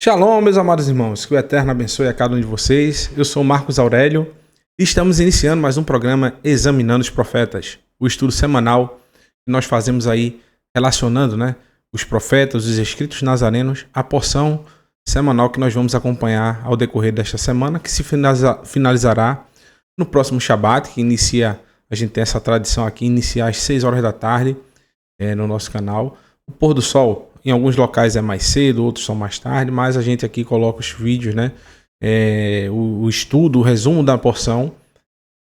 Shalom, meus amados irmãos, que o Eterno abençoe a cada um de vocês. Eu sou Marcos Aurélio e estamos iniciando mais um programa Examinando os Profetas, o estudo semanal que nós fazemos aí relacionando, os profetas, os escritos nazarenos, a porção semanal que nós vamos acompanhar ao decorrer desta semana, que se finalizará no próximo Shabat, que inicia, a gente tem essa tradição aqui, iniciar às 6 horas da tarde no nosso canal. O pôr do sol em alguns locais é mais cedo, outros são mais tarde, mas a gente aqui coloca os vídeos, o estudo, o resumo da porção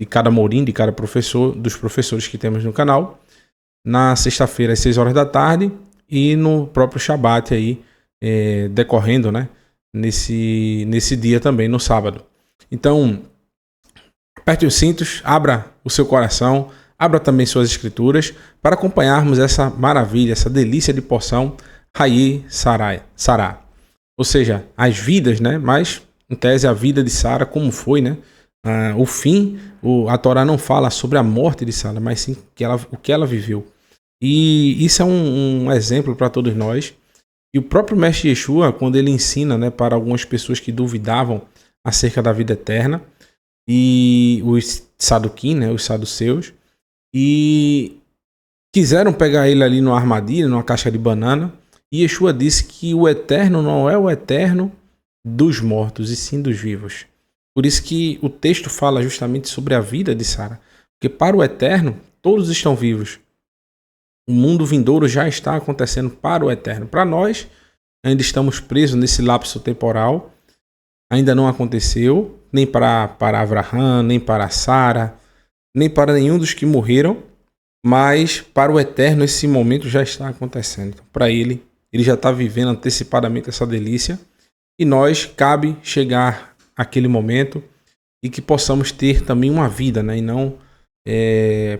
de cada morim, de cada professor, dos professores que temos no canal, na sexta-feira às 6 horas da tarde e no próprio Shabat aí, decorrendo, nesse dia também, no sábado. Então, aperte os cintos, abra o seu coração, abra também suas escrituras para acompanharmos essa maravilha, essa delícia de porção Hayei Sará. Ou seja, as vidas, mas em tese a vida de Sara, como foi, o fim, a Torá não fala sobre a morte de Sara, mas sim o que ela viveu. E isso é um exemplo para todos nós. E o próprio Mestre Yeshua, quando ele ensina para algumas pessoas que duvidavam acerca da vida eterna, e os Saduquim, os saduceus, e quiseram pegar ele ali numa armadilha, numa caixa de banana, e Yeshua disse que o eterno não é o eterno dos mortos, e sim dos vivos. Por isso que o texto fala justamente sobre a vida de Sara. Porque para o eterno, todos estão vivos. O mundo vindouro já está acontecendo para o eterno. Para nós, ainda estamos presos nesse lapso temporal. Ainda não aconteceu, nem para Abraham, nem para Sara, nem para nenhum dos que morreram. Mas para o eterno, esse momento já está acontecendo. Então, para ele já está vivendo antecipadamente essa delícia. E nós cabe chegar àquele momento e que possamos ter também uma vida, e não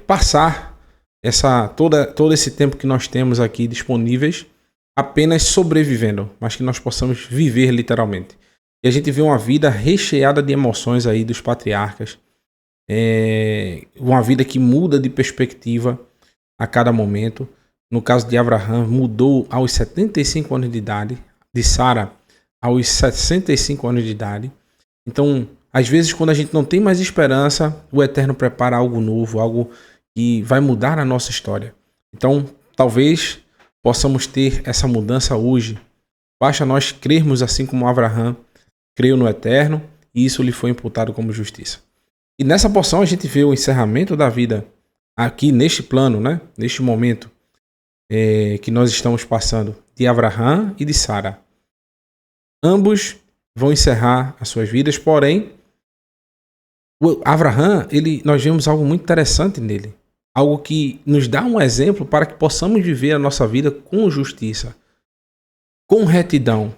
passar todo esse tempo que nós temos aqui disponíveis apenas sobrevivendo, mas que nós possamos viver literalmente. E a gente vê uma vida recheada de emoções aí dos patriarcas, uma vida que muda de perspectiva a cada momento. No caso de Abraham, mudou aos 75 anos de idade, de Sara aos 65 anos de idade. Então, às vezes, quando a gente não tem mais esperança, o Eterno prepara algo novo, algo que vai mudar a nossa história. Então, talvez possamos ter essa mudança hoje. Basta nós crermos assim como Abraham creu no Eterno, e isso lhe foi imputado como justiça. E nessa porção a gente vê o encerramento da vida aqui neste plano, neste momento que nós estamos passando, de Abraham e de Sara. Ambos vão encerrar as suas vidas, porém, Abraham, nós vemos algo muito interessante nele. Algo que nos dá um exemplo para que possamos viver a nossa vida com justiça, com retidão.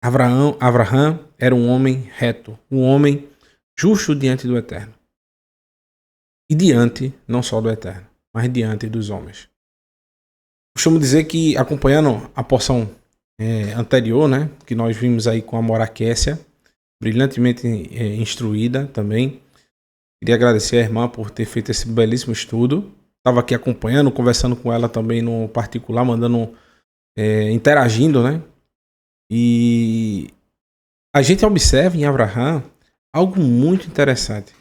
Abraham era um homem reto, um homem justo diante do Eterno. E diante, não só do Eterno, mas diante dos homens. Costumo dizer que, acompanhando a porção anterior, que nós vimos aí com a Moraquécia, brilhantemente instruída também, queria agradecer a irmã por ter feito esse belíssimo estudo. Estava aqui acompanhando, conversando com ela também no particular, interagindo, E a gente observa em Abraham algo muito interessante.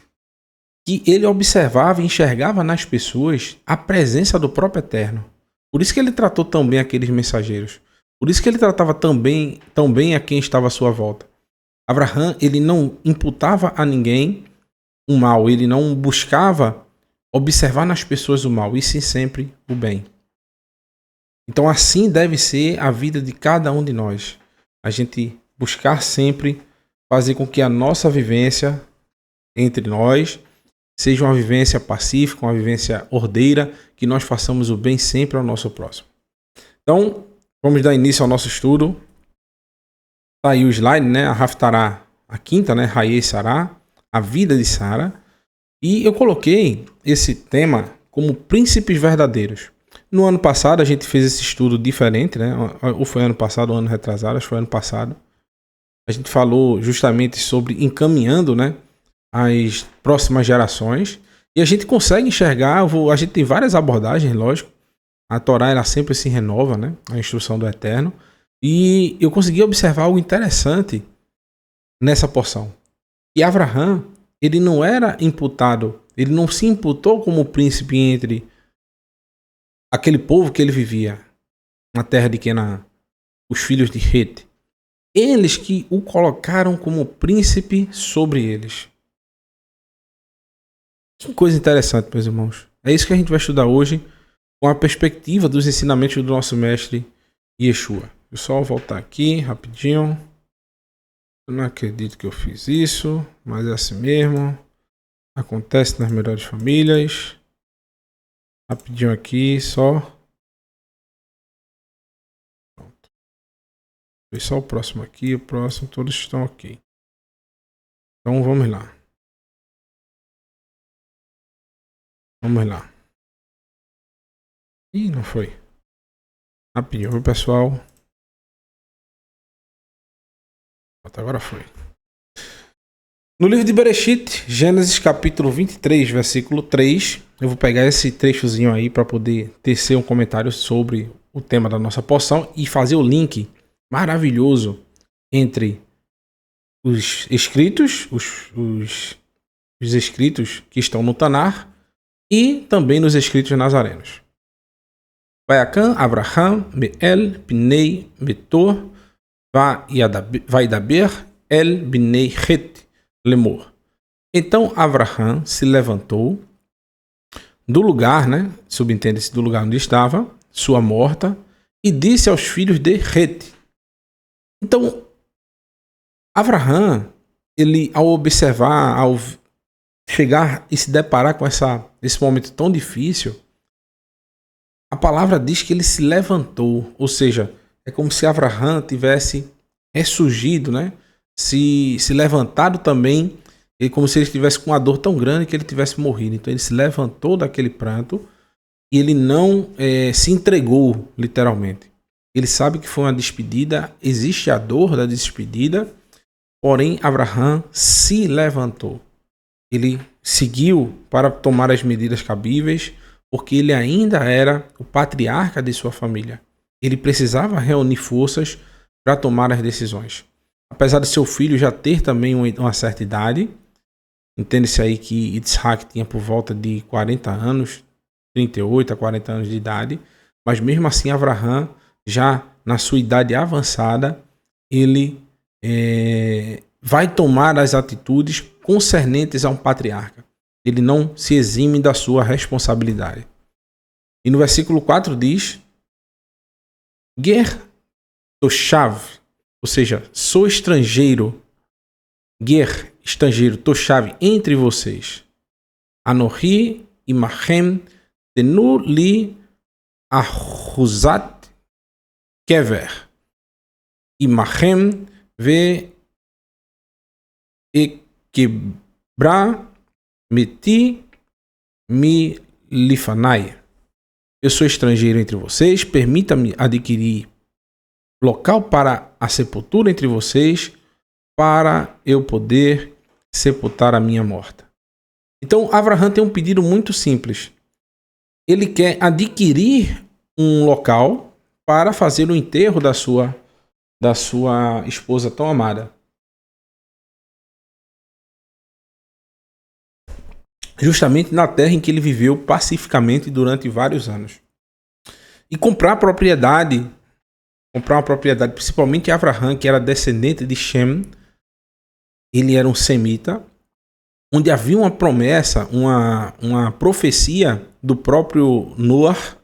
Que ele observava e enxergava nas pessoas a presença do próprio Eterno. Por isso que ele tratou tão bem aqueles mensageiros. Por isso que ele tratava tão bem a quem estava à sua volta. Abraham, ele não imputava a ninguém o mal. Ele não buscava observar nas pessoas o mal, e sim sempre o bem. Então assim deve ser a vida de cada um de nós. A gente buscar sempre fazer com que a nossa vivência entre nós seja uma vivência pacífica, uma vivência ordeira, que nós façamos o bem sempre ao nosso próximo. Então, vamos dar início ao nosso estudo. Está aí o slide, a Haftarah, a quinta, Hayei Sará, a vida de Sara. E eu coloquei esse tema como príncipes verdadeiros. No ano passado a gente fez esse estudo diferente, ou foi ano passado ou ano retrasado, acho que foi ano passado. A gente falou justamente sobre encaminhando, as próximas gerações. E a gente consegue enxergar, a gente tem várias abordagens, lógico. A Torá, ela sempre se renova, a instrução do Eterno. E eu consegui observar algo interessante nessa porção. E Abraham, ele não era imputado, ele não se imputou como príncipe entre aquele povo que ele vivia na terra de Canaã, os filhos de Het. Eles que o colocaram como príncipe sobre eles. Que coisa interessante, meus irmãos. É isso que a gente vai estudar hoje com a perspectiva dos ensinamentos do nosso mestre Yeshua. Eu só voltar aqui rapidinho. Eu não acredito que eu fiz isso, mas é assim mesmo. Acontece nas melhores famílias. Rapidinho aqui, só. Pronto. Foi só o próximo aqui, o próximo, todos estão ok. Então vamos lá. Vamos lá. Ih, não foi. Rapidinho, viu, pessoal? Agora foi. No livro de Bereshit, Gênesis capítulo 23, versículo 3, eu vou pegar esse trechozinho aí para poder tecer um comentário sobre o tema da nossa porção e fazer o link maravilhoso entre os escritos, os escritos que estão no Tanar e também nos escritos nazarenos. Vaiakan, Abraham, Meel, Pinei, Betor, Vaidaber, El, Binei, Het, Lemor. Então Abraham se levantou do lugar, né? Subentende-se do lugar onde estava, sua morta, e disse aos filhos de Het. Então, Abraham, ele ao observar, ao chegar e se deparar com esse momento tão difícil, a palavra diz que ele se levantou, ou seja, é como se Abraham tivesse ressurgido, né? Se levantado também, e como se ele estivesse com uma dor tão grande que ele tivesse morrido. Então ele se levantou daquele pranto e ele não se entregou, literalmente. Ele sabe que foi uma despedida, existe a dor da despedida, porém Abraham se levantou. Ele seguiu para tomar as medidas cabíveis, porque ele ainda era o patriarca de sua família. Ele precisava reunir forças para tomar as decisões. Apesar de seu filho já ter também uma certa idade, entende-se aí que Yitzhak tinha por volta de 40 anos, 38 a 40 anos de idade, mas mesmo assim Abraham, já na sua idade avançada, ele vai tomar as atitudes concernentes a um patriarca. Ele não se exime da sua responsabilidade. E no versículo 4 diz: Ger Toshav, ou seja, sou estrangeiro. Ger, estrangeiro, Toshav, entre vocês. Anohi imachem tenu li ahuzat kever. Imachem ve ekebra meti mi lifanai. Eu sou estrangeiro entre vocês, permita-me adquirir local para a sepultura entre vocês, para eu poder sepultar a minha morta. Então, Abraham tem um pedido muito simples. Ele quer adquirir um local para fazer o enterro da sua esposa tão amada. Justamente na terra em que ele viveu pacificamente durante vários anos. E comprar uma propriedade, principalmente Abraham, que era descendente de Shem, ele era um semita, onde havia uma promessa, uma profecia do próprio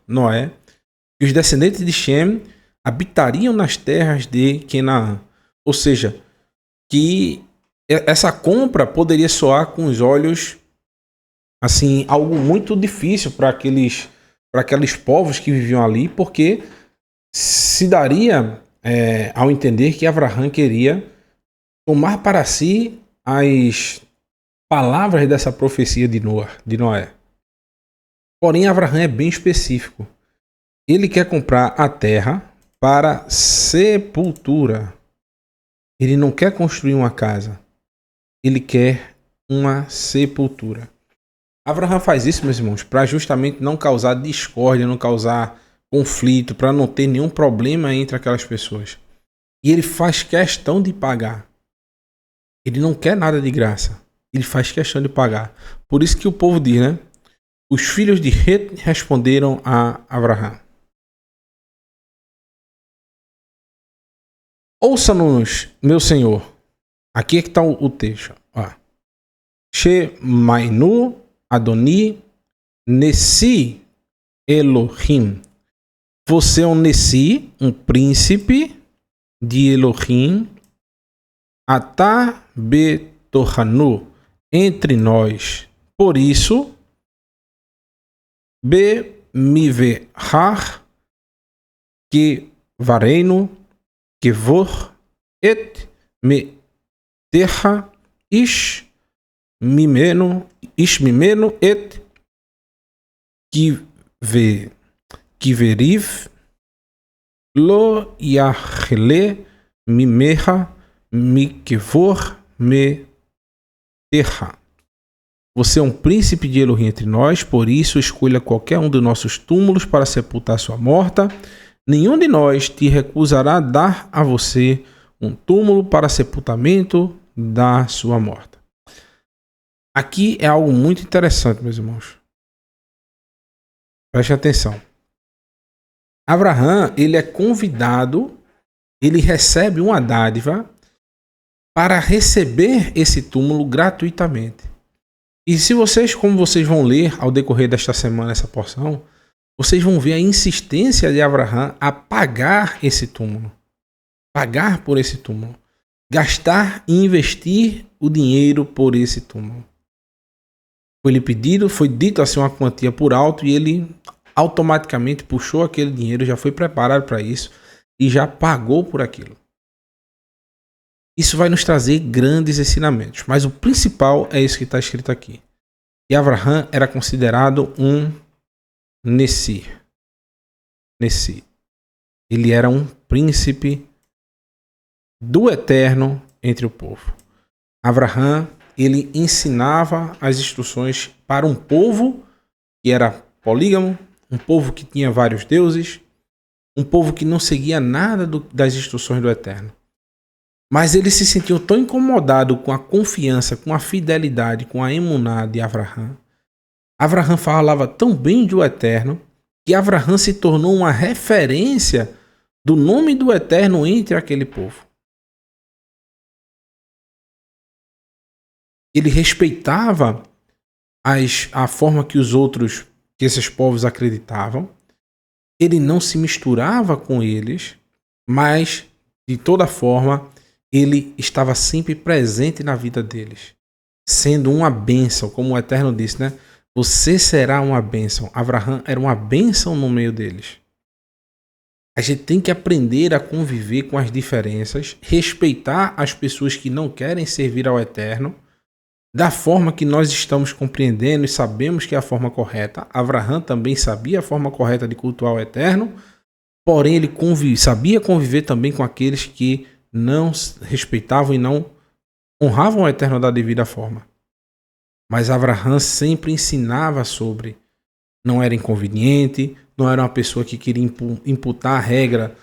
Noé, que os descendentes de Shem habitariam nas terras de Canaã. Ou seja, que essa compra poderia soar com os olhos assim, algo muito difícil para aqueles povos que viviam ali, porque se daria ao entender que Abraham queria tomar para si as palavras dessa profecia de Noé. Porém, Abraham é bem específico. Ele quer comprar a terra para sepultura. Ele não quer construir uma casa. Ele quer uma sepultura. Abraham faz isso, meus irmãos, para justamente não causar discórdia, não causar conflito, para não ter nenhum problema entre aquelas pessoas. E ele faz questão de pagar. Ele não quer nada de graça. Ele faz questão de pagar. Por isso que o povo diz, né? Os filhos de Het responderam a Abraão: ouça-nos, meu senhor. Aqui é que está o texto. Shemainu Adoni Nessi Elohim. Você é um Nessi, um príncipe de Elohim. Atá Betorhanu, entre nós. Por isso, Bemivehar que Vareinu Kevor et me terra ish mimeno et kiveriv lo yachle mimeha mikevor me terra. Você é um príncipe de Elohim entre nós, por isso escolha qualquer um dos nossos túmulos para sepultar sua morta. Nenhum de nós te recusará dar a você um túmulo para sepultamento da sua morta. Aqui é algo muito interessante, meus irmãos. Preste atenção. Abraão, ele é convidado, ele recebe uma dádiva para receber esse túmulo gratuitamente. E se vocês, como vocês vão ler ao decorrer desta semana essa porção, vocês vão ver a insistência de Abraão a pagar esse túmulo. Pagar por esse túmulo. Gastar e investir o dinheiro por esse túmulo. Foi-lhe pedido, foi dito assim uma quantia por alto e ele automaticamente puxou aquele dinheiro, já foi preparado para isso e já pagou por aquilo. Isso vai nos trazer grandes ensinamentos, mas o principal é isso que está escrito aqui. E Abraão era considerado um Nessi. Ele era um príncipe do Eterno entre o povo. Abraão, ele ensinava as instruções para um povo que era polígamo, um povo que tinha vários deuses, um povo que não seguia nada das instruções do Eterno. Mas eles se sentiam tão incomodados com a confiança, com a fidelidade, com a emuná de Abraão. Abraão falava tão bem do Eterno que Abraão se tornou uma referência do nome do Eterno entre aquele povo. Ele respeitava a forma que que esses povos acreditavam. Ele não se misturava com eles, mas de toda forma ele estava sempre presente na vida deles, sendo uma bênção, como o Eterno disse, né? Você será uma bênção. Abraão era uma bênção no meio deles. A gente tem que aprender a conviver com as diferenças, respeitar as pessoas que não querem servir ao Eterno, da forma que nós estamos compreendendo e sabemos que é a forma correta. Abraão também sabia a forma correta de cultuar o Eterno, porém ele sabia conviver também com aqueles que não respeitavam e não honravam o Eterno da devida forma. Mas Abraão sempre ensinava sobre. Não era inconveniente, não era uma pessoa que queria imputar a regra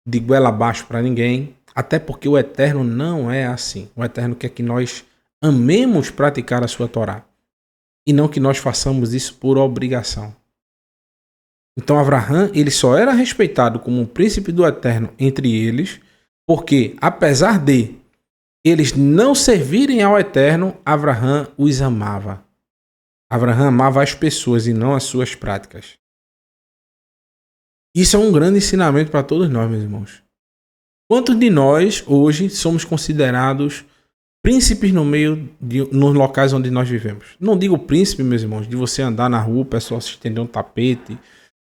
de goela abaixo para ninguém, até porque o Eterno não é assim. O Eterno quer que nós amemos praticar a sua Torá e não que nós façamos isso por obrigação. Então Abraão, ele só era respeitado como um príncipe do Eterno entre eles, porque apesar de eles não servirem ao Eterno, Abraão os amava. Abraão amava as pessoas e não as suas práticas. Isso é um grande ensinamento para todos nós, meus irmãos. Quantos de nós hoje somos considerados príncipes nos locais onde nós vivemos? Não digo príncipe, meus irmãos, de você andar na rua, o pessoal se estender um tapete,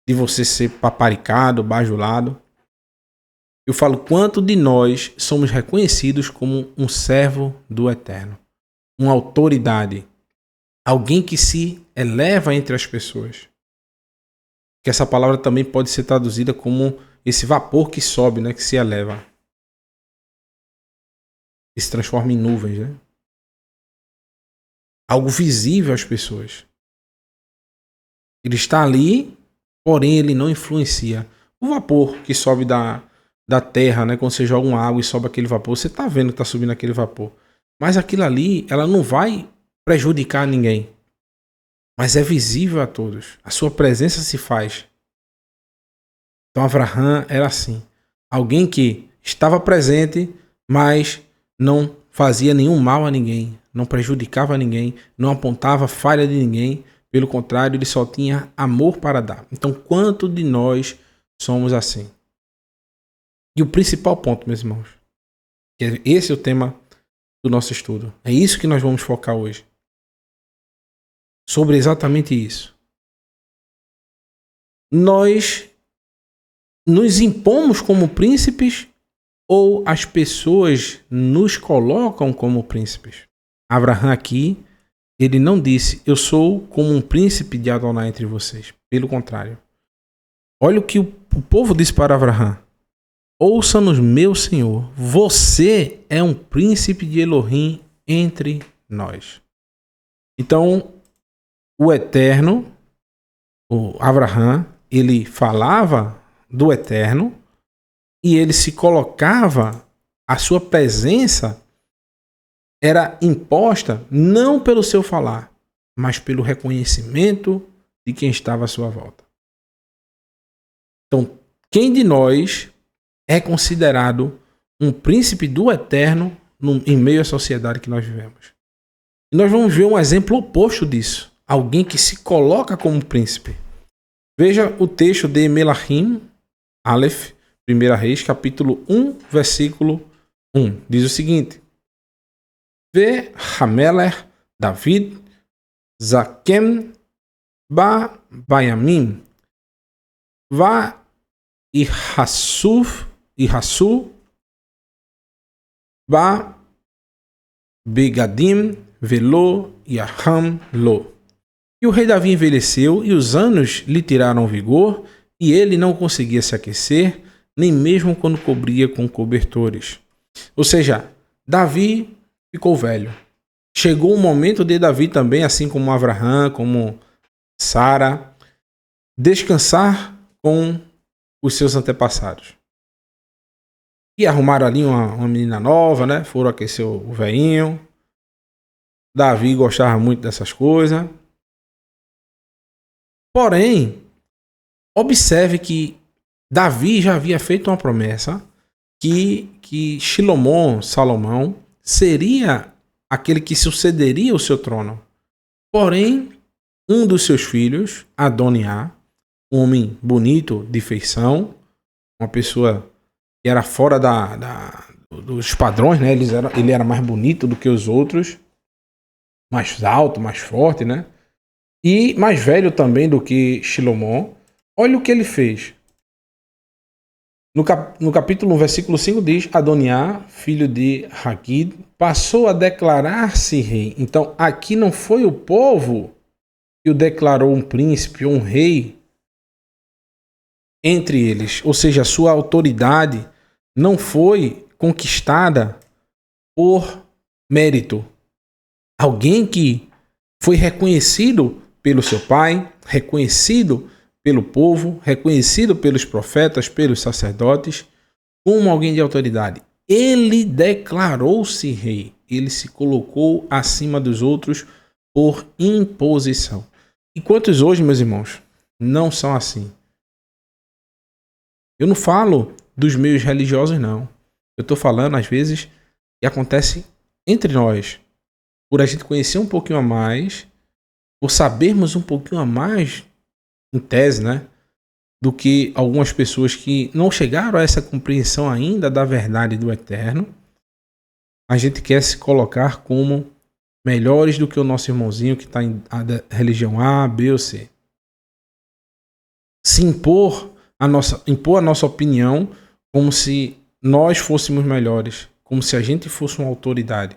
de você ser paparicado, bajulado. Eu falo quanto de nós somos reconhecidos como um servo do Eterno, uma autoridade, alguém que se eleva entre as pessoas. Que essa palavra também pode ser traduzida como esse vapor que sobe, né, que se eleva. E se transforma em nuvens, né? Algo visível às pessoas. Ele está ali, porém ele não influencia. O vapor que sobe da terra, né? Quando você joga uma água e sobe aquele vapor, você tá vendo que tá subindo aquele vapor. Mas aquilo ali, ela não vai prejudicar ninguém. Mas é visível a todos. A sua presença se faz. Então Abraham era assim. Alguém que estava presente, mas não fazia nenhum mal a ninguém. Não prejudicava ninguém. Não apontava falha de ninguém. Pelo contrário, ele só tinha amor para dar. Então, quanto de nós somos assim? E o principal ponto, meus irmãos, que esse é o tema do nosso estudo. É isso que nós vamos focar hoje. Sobre exatamente isso. Nós nos impomos como príncipes ou as pessoas nos colocam como príncipes? Abraham aqui, ele não disse, eu sou como um príncipe de Adonai entre vocês. Pelo contrário. Olha o que o povo disse para Abraham. Ouça-nos, meu Senhor, você é um príncipe de Elohim entre nós. Então, o Eterno, o Abraham, ele falava do Eterno e ele se colocava, a sua presença era imposta não pelo seu falar, mas pelo reconhecimento de quem estava à sua volta. Então, quem de nós é considerado um príncipe do Eterno em meio à sociedade que nós vivemos? E nós vamos ver um exemplo oposto disso. Alguém que se coloca como príncipe. Veja o texto de Melachim, Aleph, 1 Reis, capítulo 1, versículo 1. Diz o seguinte. Ve Hameler David Zakem Ba Bayamim Va Ihassu Ba Begadim Velo Yaham Lo. E o rei Davi envelheceu e os anos lhe tiraram vigor e ele não conseguia se aquecer, nem mesmo quando cobria com cobertores. Ou seja, Davi ficou velho. Chegou o momento de Davi também, assim como Abraham, como Sara, descansar com os seus antepassados. E arrumaram ali uma menina nova, né? Foram aquecer o velhinho. Davi gostava muito dessas coisas. Porém, observe que Davi já havia feito uma promessa que Salomão, seria aquele que sucederia o seu trono. Porém, um dos seus filhos, Adoniá, um homem bonito, de feição, uma pessoa que era fora dos padrões, né? Ele era mais bonito do que os outros, mais alto, mais forte, né? E mais velho também do que Shilomon. Olha o que ele fez. No capítulo 1, versículo 5 diz, Adoniá, filho de Hagid, passou a declarar-se rei. Então aqui não foi o povo que o declarou um príncipe ou um rei entre eles. Ou seja, a sua autoridade não foi conquistada por mérito. Alguém que foi reconhecido pelo seu pai, reconhecido pelo povo, reconhecido pelos profetas, pelos sacerdotes, como alguém de autoridade. Ele declarou-se rei. Ele se colocou acima dos outros por imposição. E quantos hoje, meus irmãos, não são assim? Eu não falo dos meios religiosos, não. Eu estou falando, às vezes, que acontece entre nós. Por a gente conhecer um pouquinho a mais, por sabermos um pouquinho a mais, em tese, né? Do que algumas pessoas que não chegaram a essa compreensão ainda da verdade do Eterno. A gente quer se colocar como melhores do que o nosso irmãozinho que está em religião A, B ou C. Se impor a nossa opinião como se nós fôssemos melhores, como se a gente fosse uma autoridade.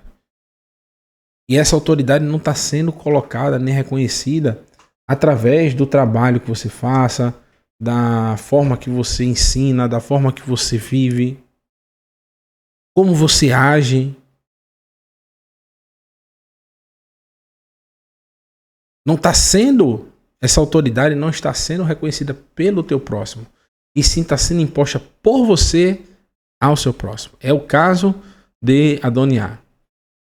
E essa autoridade não está sendo colocada nem reconhecida através do trabalho que você faça, da forma que você ensina, da forma que você vive, como você age. Não está sendo, essa autoridade não está sendo reconhecida pelo teu próximo. E sim está sendo imposta por você ao seu próximo. É o caso de Adoniá.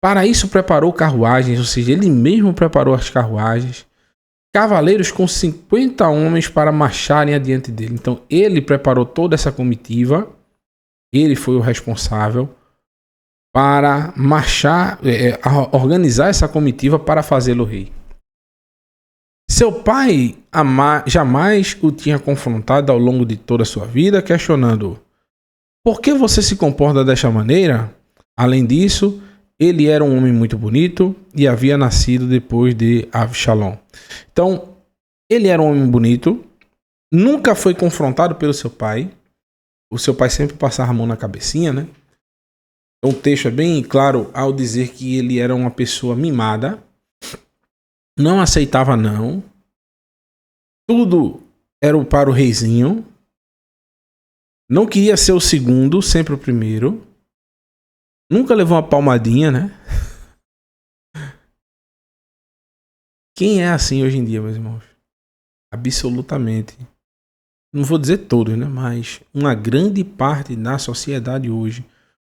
Para isso preparou carruagens, ou seja, ele mesmo preparou as carruagens, cavaleiros com 50 homens para marcharem adiante dele. Então ele preparou toda essa comitiva, ele foi o responsável para marchar, organizar essa comitiva para fazê-lo rei. Seu pai jamais o tinha confrontado ao longo de toda a sua vida, questionando-o: por que você se comporta desta maneira? Além disso, ele era um homem muito bonito e havia nascido depois de Avshalom. Então, ele era um homem bonito, nunca foi confrontado pelo seu pai. O seu pai sempre passava a mão na cabecinha, né? Então, o texto é bem claro ao dizer que ele era uma pessoa mimada, não aceitava não, tudo era para o reizinho, não queria ser o segundo, sempre o primeiro, nunca levou uma palmadinha, né? Quem é assim hoje em dia, meus irmãos? Absolutamente. Não vou dizer todos, né? Mas uma grande parte da sociedade hoje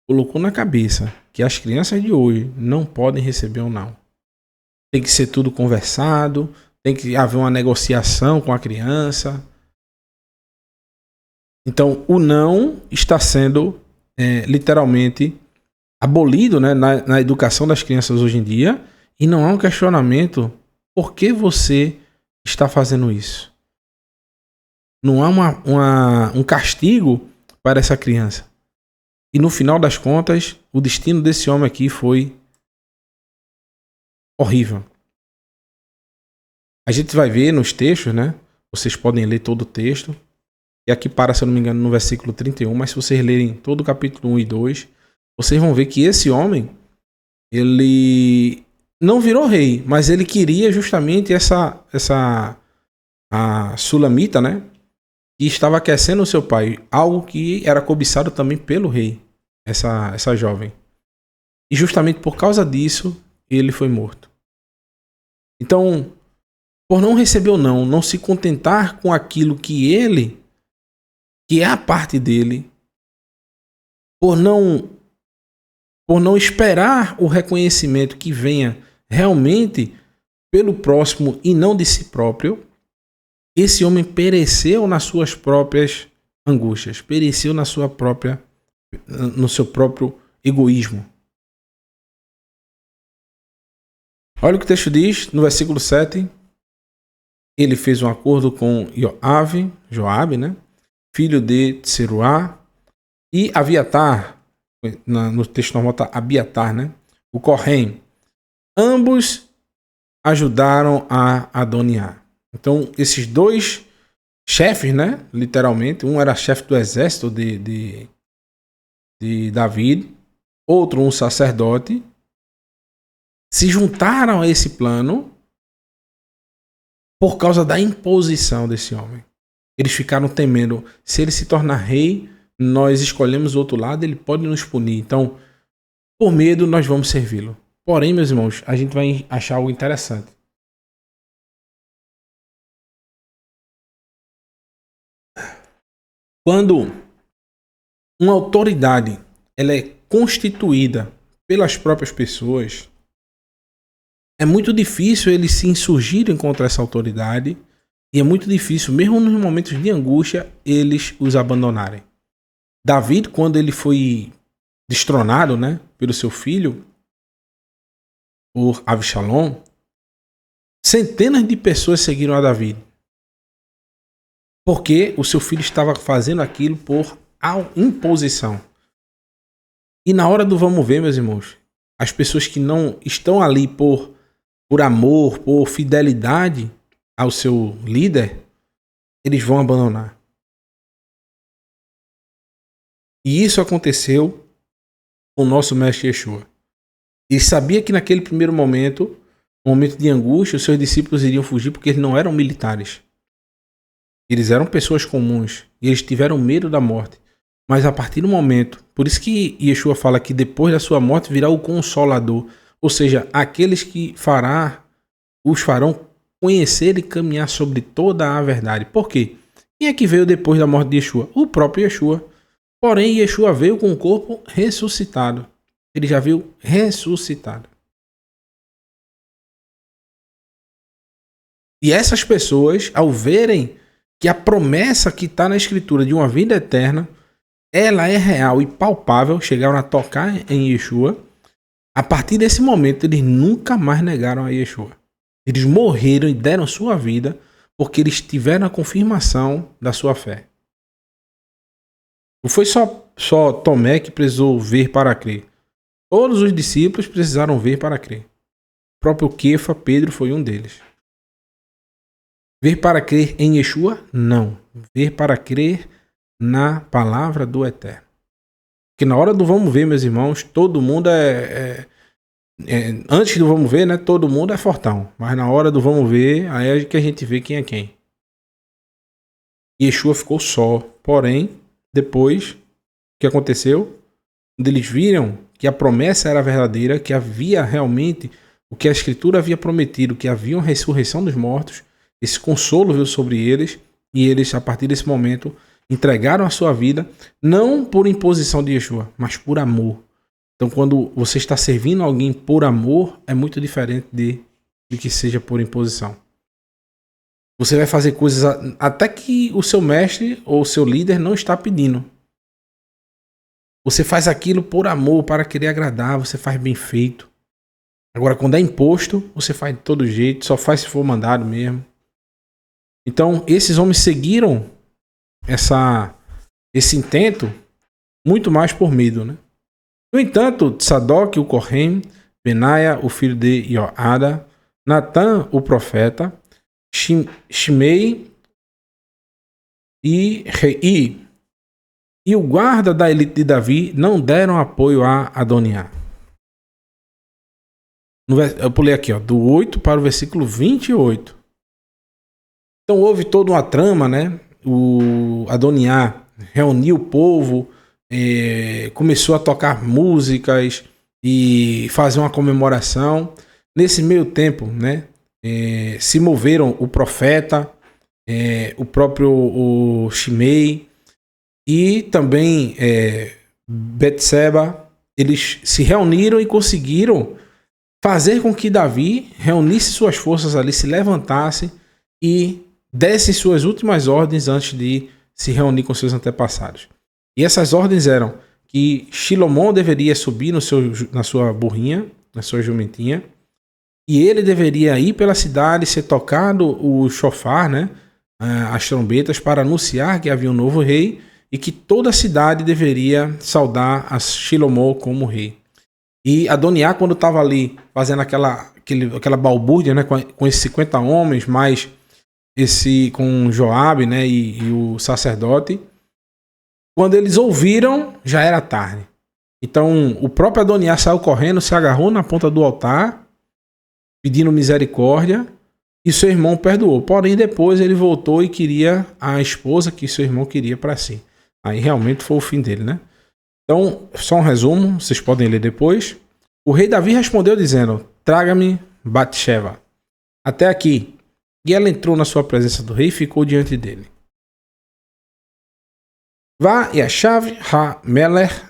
colocou na cabeça que as crianças de hoje não podem receber um não. Tem que ser tudo conversado, tem que haver uma negociação com a criança. Então, o não está sendo literalmente abolido, né, na educação das crianças hoje em dia, e não há um questionamento: por que você está fazendo isso? Não há um castigo para essa criança. E no final das contas, o destino desse homem aqui foi horrível. A gente vai ver nos textos, né? Vocês podem ler todo o texto. E aqui para, se eu não me engano, no versículo 31. Mas se vocês lerem todo o capítulo 1 e 2, vocês vão ver que esse homem, ele não virou rei, mas ele queria justamente a Sulamita, né? Que estava aquecendo o seu pai. Algo que era cobiçado também pelo rei, essa jovem. E justamente por causa disso, ele foi morto. Então, por não receber o não se contentar com aquilo que é a parte dele, por não esperar o reconhecimento que venha realmente pelo próximo e não de si próprio, esse homem pereceu nas suas próprias angústias, pereceu no seu próprio egoísmo. Olha o que o texto diz no versículo 7. Ele fez um acordo com Joabe, né? Filho de Tseruá, e Abiatar, no texto normal está Abiatar, né? O Corém. Ambos ajudaram a Adoniá. Então, esses dois chefes, né? Literalmente, um era chefe do exército de David, outro um sacerdote, se juntaram a esse plano por causa da imposição desse homem. Eles ficaram temendo: se ele se tornar rei, nós escolhemos o outro lado, ele pode nos punir. Então, por medo, nós vamos servi-lo. Porém, meus irmãos, a gente vai achar algo interessante. Quando uma autoridade ela é constituída pelas próprias pessoas, é muito difícil eles se insurgirem contra essa autoridade, e é muito difícil, mesmo nos momentos de angústia, eles os abandonarem. David, quando ele foi destronado, né, pelo seu filho, por Avshalom, centenas de pessoas seguiram a David, porque o seu filho estava fazendo aquilo por imposição. E na hora do vamos ver, meus irmãos, as pessoas que não estão ali por amor, por fidelidade ao seu líder, eles vão abandonar. E isso aconteceu com o nosso mestre Yeshua. Ele sabia que naquele primeiro momento, um momento de angústia, os seus discípulos iriam fugir porque eles não eram militares. Eles eram pessoas comuns e eles tiveram medo da morte. Mas a partir do momento, por isso que Yeshua fala que depois da sua morte virá o Consolador, ou seja, aqueles que os farão conhecer e caminhar sobre toda a verdade. Por quê? Quem é que veio depois da morte de Yeshua? O próprio Yeshua. Porém, Yeshua veio com o corpo ressuscitado. Ele já veio ressuscitado. E essas pessoas, ao verem que a promessa que está na Escritura de uma vida eterna, ela é real e palpável, chegaram a tocar em Yeshua. A partir desse momento, eles nunca mais negaram a Yeshua. Eles morreram e deram sua vida porque eles tiveram a confirmação da sua fé. Não foi só Tomé que precisou ver para crer. Todos os discípulos precisaram ver para crer. O próprio Kefa, Pedro, foi um deles. Ver para crer em Yeshua? Não. Ver para crer na palavra do Eterno. Porque na hora do vamos ver, meus irmãos, todo mundo antes do vamos ver, né? Todo mundo é fortão. Mas na hora do vamos ver, aí é que a gente vê quem é quem. Yeshua ficou só. Porém, depois, o que aconteceu? Quando eles viram que a promessa era verdadeira, que havia realmente o que a Escritura havia prometido, que havia uma ressurreição dos mortos, esse consolo veio sobre eles, e eles, a partir desse momento, entregaram a sua vida, não por imposição de Yeshua, mas por amor. Então, quando você está servindo alguém por amor, é muito diferente de que seja por imposição. Você vai fazer coisas até que o seu mestre ou o seu líder não está pedindo. Você faz aquilo por amor, para querer agradar, você faz bem feito. Agora, quando é imposto, você faz de todo jeito, só faz se for mandado mesmo. Então, esses homens seguiram esse intento muito mais por medo, né? No entanto, Tzadoc, o Kohen, Benaia, o filho de Ioada, Natan, o profeta, Shimei e Rei e o guarda da elite de Davi não deram apoio a Adoniá. Eu pulei aqui, do 8 para o versículo 28. Então houve toda uma trama, né? O Adoniá reuniu o povo, começou a tocar músicas e fazer uma comemoração. Nesse meio tempo, né? Se moveram o profeta, o próprio Shimei e também Betseba. Eles se reuniram e conseguiram fazer com que Davi reunisse suas forças ali, se levantasse e desse suas últimas ordens antes de se reunir com seus antepassados. E essas ordens eram que Shilomon deveria subir na sua burrinha, na sua jumentinha, e ele deveria ir pela cidade, ser tocado o shofar, né, as trombetas, para anunciar que havia um novo rei e que toda a cidade deveria saudar a Shilomon como rei. E Adoniá, quando estava ali fazendo aquela balbúrdia, né, com esses 50 homens, mais com Joabe, né, e o sacerdote, quando eles ouviram, já era tarde. Então, o próprio Adoniá saiu correndo, se agarrou na ponta do altar, pedindo misericórdia, e seu irmão perdoou. Porém, depois ele voltou e queria a esposa que seu irmão queria para si. Aí realmente foi o fim dele, né? Então, só um resumo, vocês podem ler depois. O rei Davi respondeu dizendo: traga-me Batsheva. Até aqui. E ela entrou na sua presença do rei e ficou diante dele. Va yashav ha-melech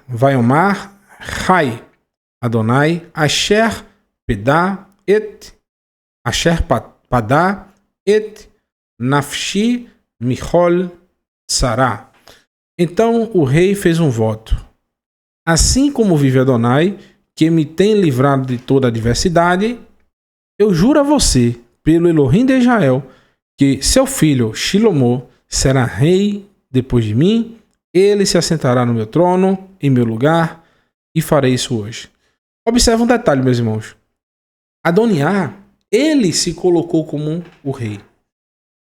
vayomar Chai Adonai asher pada et nafshi michol tsara. Então o rei fez um voto. Assim como vive Adonai, que me tem livrado de toda adversidade, eu juro a você, pelo Elohim de Israel, que seu filho Shilomon será rei depois de mim, ele se assentará no meu trono, em meu lugar, e farei isso hoje. Observe um detalhe, meus irmãos. Adoniá, ele se colocou como o rei.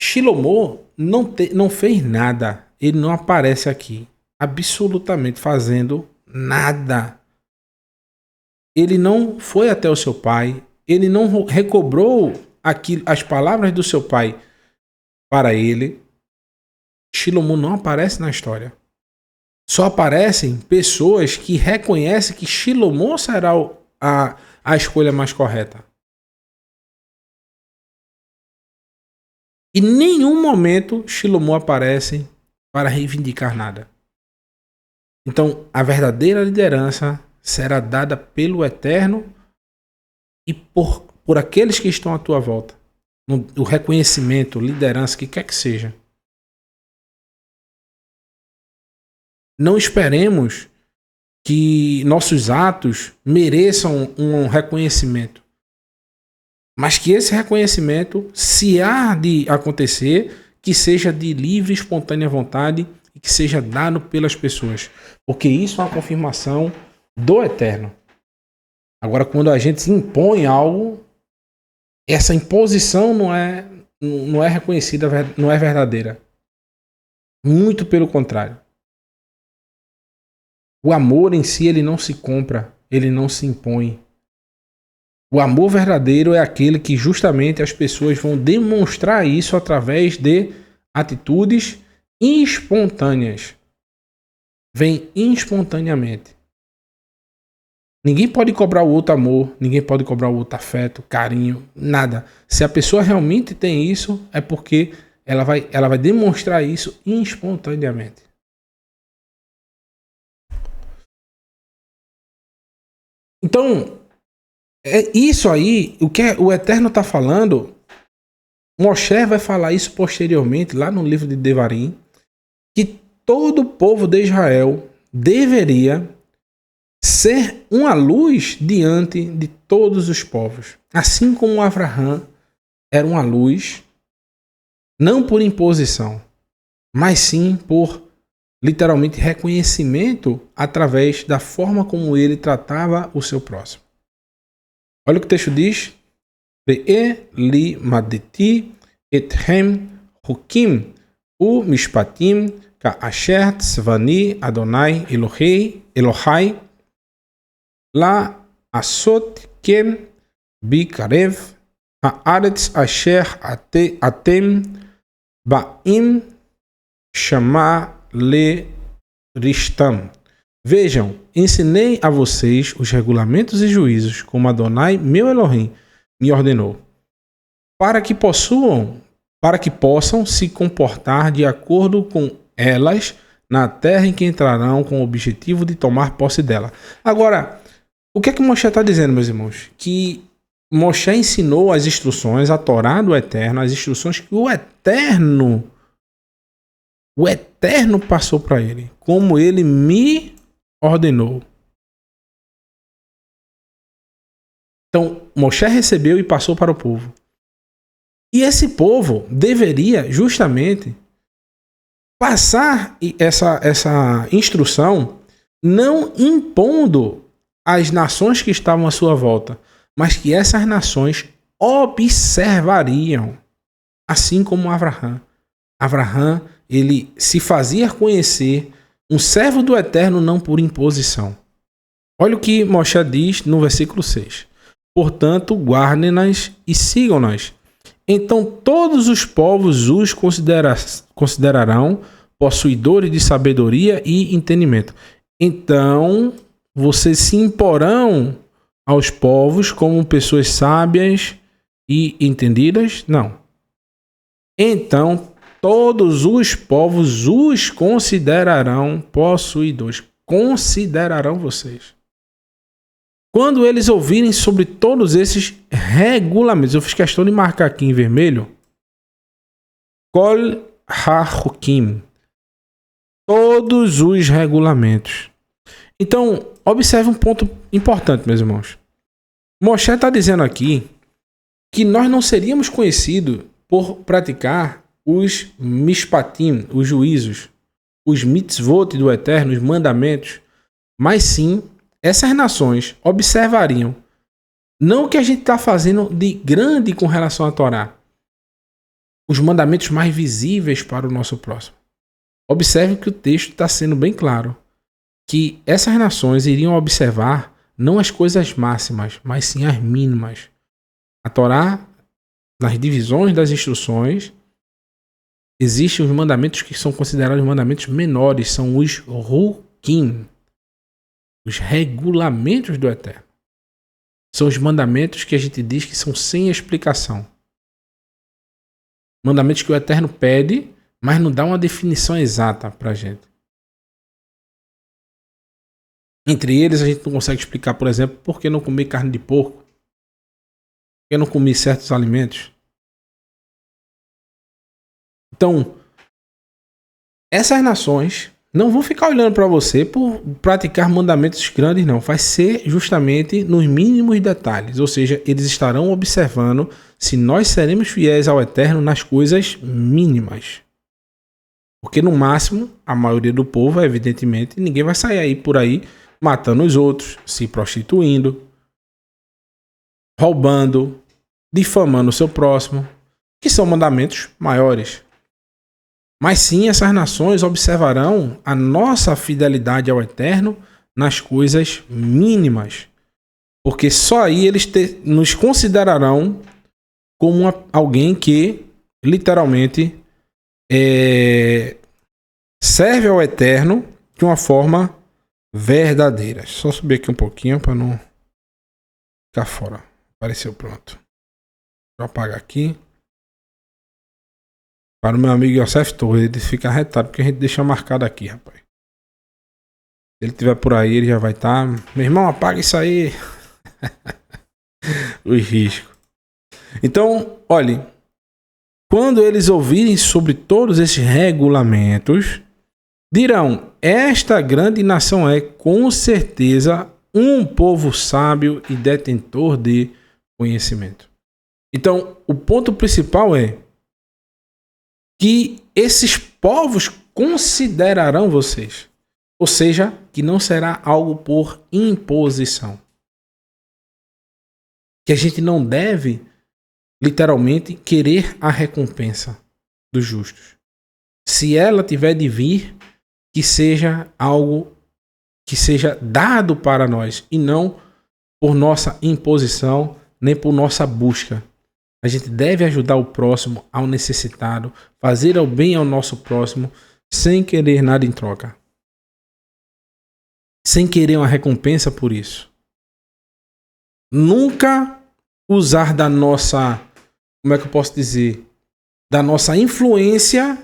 Shilomon não fez nada. Ele não aparece aqui, absolutamente fazendo nada. Ele não foi até o seu pai, ele não recobrou as palavras do seu pai para ele. Shilomon não aparece na história. Só aparecem pessoas que reconhecem que Shilomon será a escolha mais correta. Em nenhum momento Shilomon aparece para reivindicar nada. Então, a verdadeira liderança será dada pelo Eterno e por aqueles que estão à tua volta. O reconhecimento, liderança, que quer que seja. Não esperemos que nossos atos mereçam um reconhecimento. Mas que esse reconhecimento, se há de acontecer, que seja de livre e espontânea vontade e que seja dado pelas pessoas. Porque isso é uma confirmação do Eterno. Agora, quando a gente impõe algo, essa imposição não é reconhecida, não é verdadeira. Muito pelo contrário. O amor em si, ele não se compra, ele não se impõe. O amor verdadeiro é aquele que justamente as pessoas vão demonstrar isso através de atitudes espontâneas. Vem espontaneamente. Ninguém pode cobrar o outro amor, ninguém pode cobrar o outro afeto, carinho, nada. Se a pessoa realmente tem isso, é porque ela vai demonstrar isso espontaneamente. Então, é isso aí, o que o Eterno está falando, Moshe vai falar isso posteriormente, lá no livro de Devarim, que todo o povo de Israel deveria ser uma luz diante de todos os povos. Assim como Abraão era uma luz, não por imposição, mas sim por literalmente reconhecimento através da forma como ele tratava o seu próximo. Olha o que o texto diz. Li madeti ethem hukim u mishpatim ka asher tzvani Adonai Elohai la asot ken bikarev haaretz asher atem baim shama le ristam. Vejam, ensinei a vocês os regulamentos e juízos como Adonai, meu Elohim, me ordenou, para que possam se comportar de acordo com elas na terra em que entrarão com o objetivo de tomar posse dela. Agora, o que é que Moshe está dizendo, meus irmãos? Que Moshe ensinou as instruções, a Torá do Eterno, as instruções que o Eterno passou para ele, como ele me ordenou. Então, Moshe recebeu e passou para o povo. E esse povo deveria justamente passar essa instrução não impondo às nações que estavam à sua volta, mas que essas nações observariam, assim como Abraão. Abraão, ele se fazia conhecer um servo do Eterno não por imposição. Olha o que Moshe diz no versículo 6. Portanto, guardem-nas e sigam-nas. Então todos os povos os considerarão possuidores de sabedoria e entendimento. Então vocês se imporão aos povos como pessoas sábias e entendidas? Não. Então todos os povos os considerarão possuidores. Considerarão vocês. Quando eles ouvirem sobre todos esses regulamentos, eu fiz questão de marcar aqui em vermelho, Kol ha-Hukim, todos os regulamentos. Então, observe um ponto importante, meus irmãos. Moshe está dizendo aqui que nós não seríamos conhecidos por praticar os mishpatim, os juízos, os mitzvot do Eterno, os mandamentos, mas sim essas nações observariam não o que a gente está fazendo de grande com relação à Torá, os mandamentos mais visíveis para o nosso próximo. Observe que o texto está sendo bem claro, que essas nações iriam observar não as coisas máximas, mas sim as mínimas. A Torá, nas divisões das instruções, existem os mandamentos que são considerados mandamentos menores, são os Hukim, os regulamentos do Eterno. São os mandamentos que a gente diz que são sem explicação. Mandamentos que o Eterno pede, mas não dá uma definição exata para a gente. Entre eles, a gente não consegue explicar, por exemplo, por que não comer carne de porco, por que não comer certos alimentos. Então, essas nações não vão ficar olhando para você por praticar mandamentos grandes, não. Vai ser justamente nos mínimos detalhes. Ou seja, eles estarão observando se nós seremos fiéis ao Eterno nas coisas mínimas. Porque no máximo, a maioria do povo, evidentemente, ninguém vai sair aí por aí matando os outros, se prostituindo, roubando, difamando o seu próximo, que são mandamentos maiores. Mas sim, essas nações observarão a nossa fidelidade ao Eterno nas coisas mínimas. Porque só aí eles nos considerarão como alguém que literalmente serve ao Eterno de uma forma verdadeira. Só subir aqui um pouquinho para não ficar fora. Apareceu, pronto. Vou apagar aqui. Para o meu amigo Yosef Torres, ele fica arretado porque a gente deixa marcado aqui, rapaz. Se ele estiver por aí, ele já vai estar. Meu irmão, apaga isso aí. Os riscos. Então, olhe. Quando eles ouvirem sobre todos esses regulamentos, dirão: esta grande nação é, com certeza, um povo sábio e detentor de conhecimento. Então, o ponto principal é que esses povos considerarão vocês. Ou seja, que não será algo por imposição. Que a gente não deve, literalmente, querer a recompensa dos justos. Se ela tiver de vir, que seja algo que seja dado para nós e não por nossa imposição, nem por nossa busca. A gente deve ajudar o próximo, ao necessitado, fazer o bem ao nosso próximo, sem querer nada em troca. Sem querer uma recompensa por isso. Nunca usar da nossa, como é que eu posso dizer, da nossa influência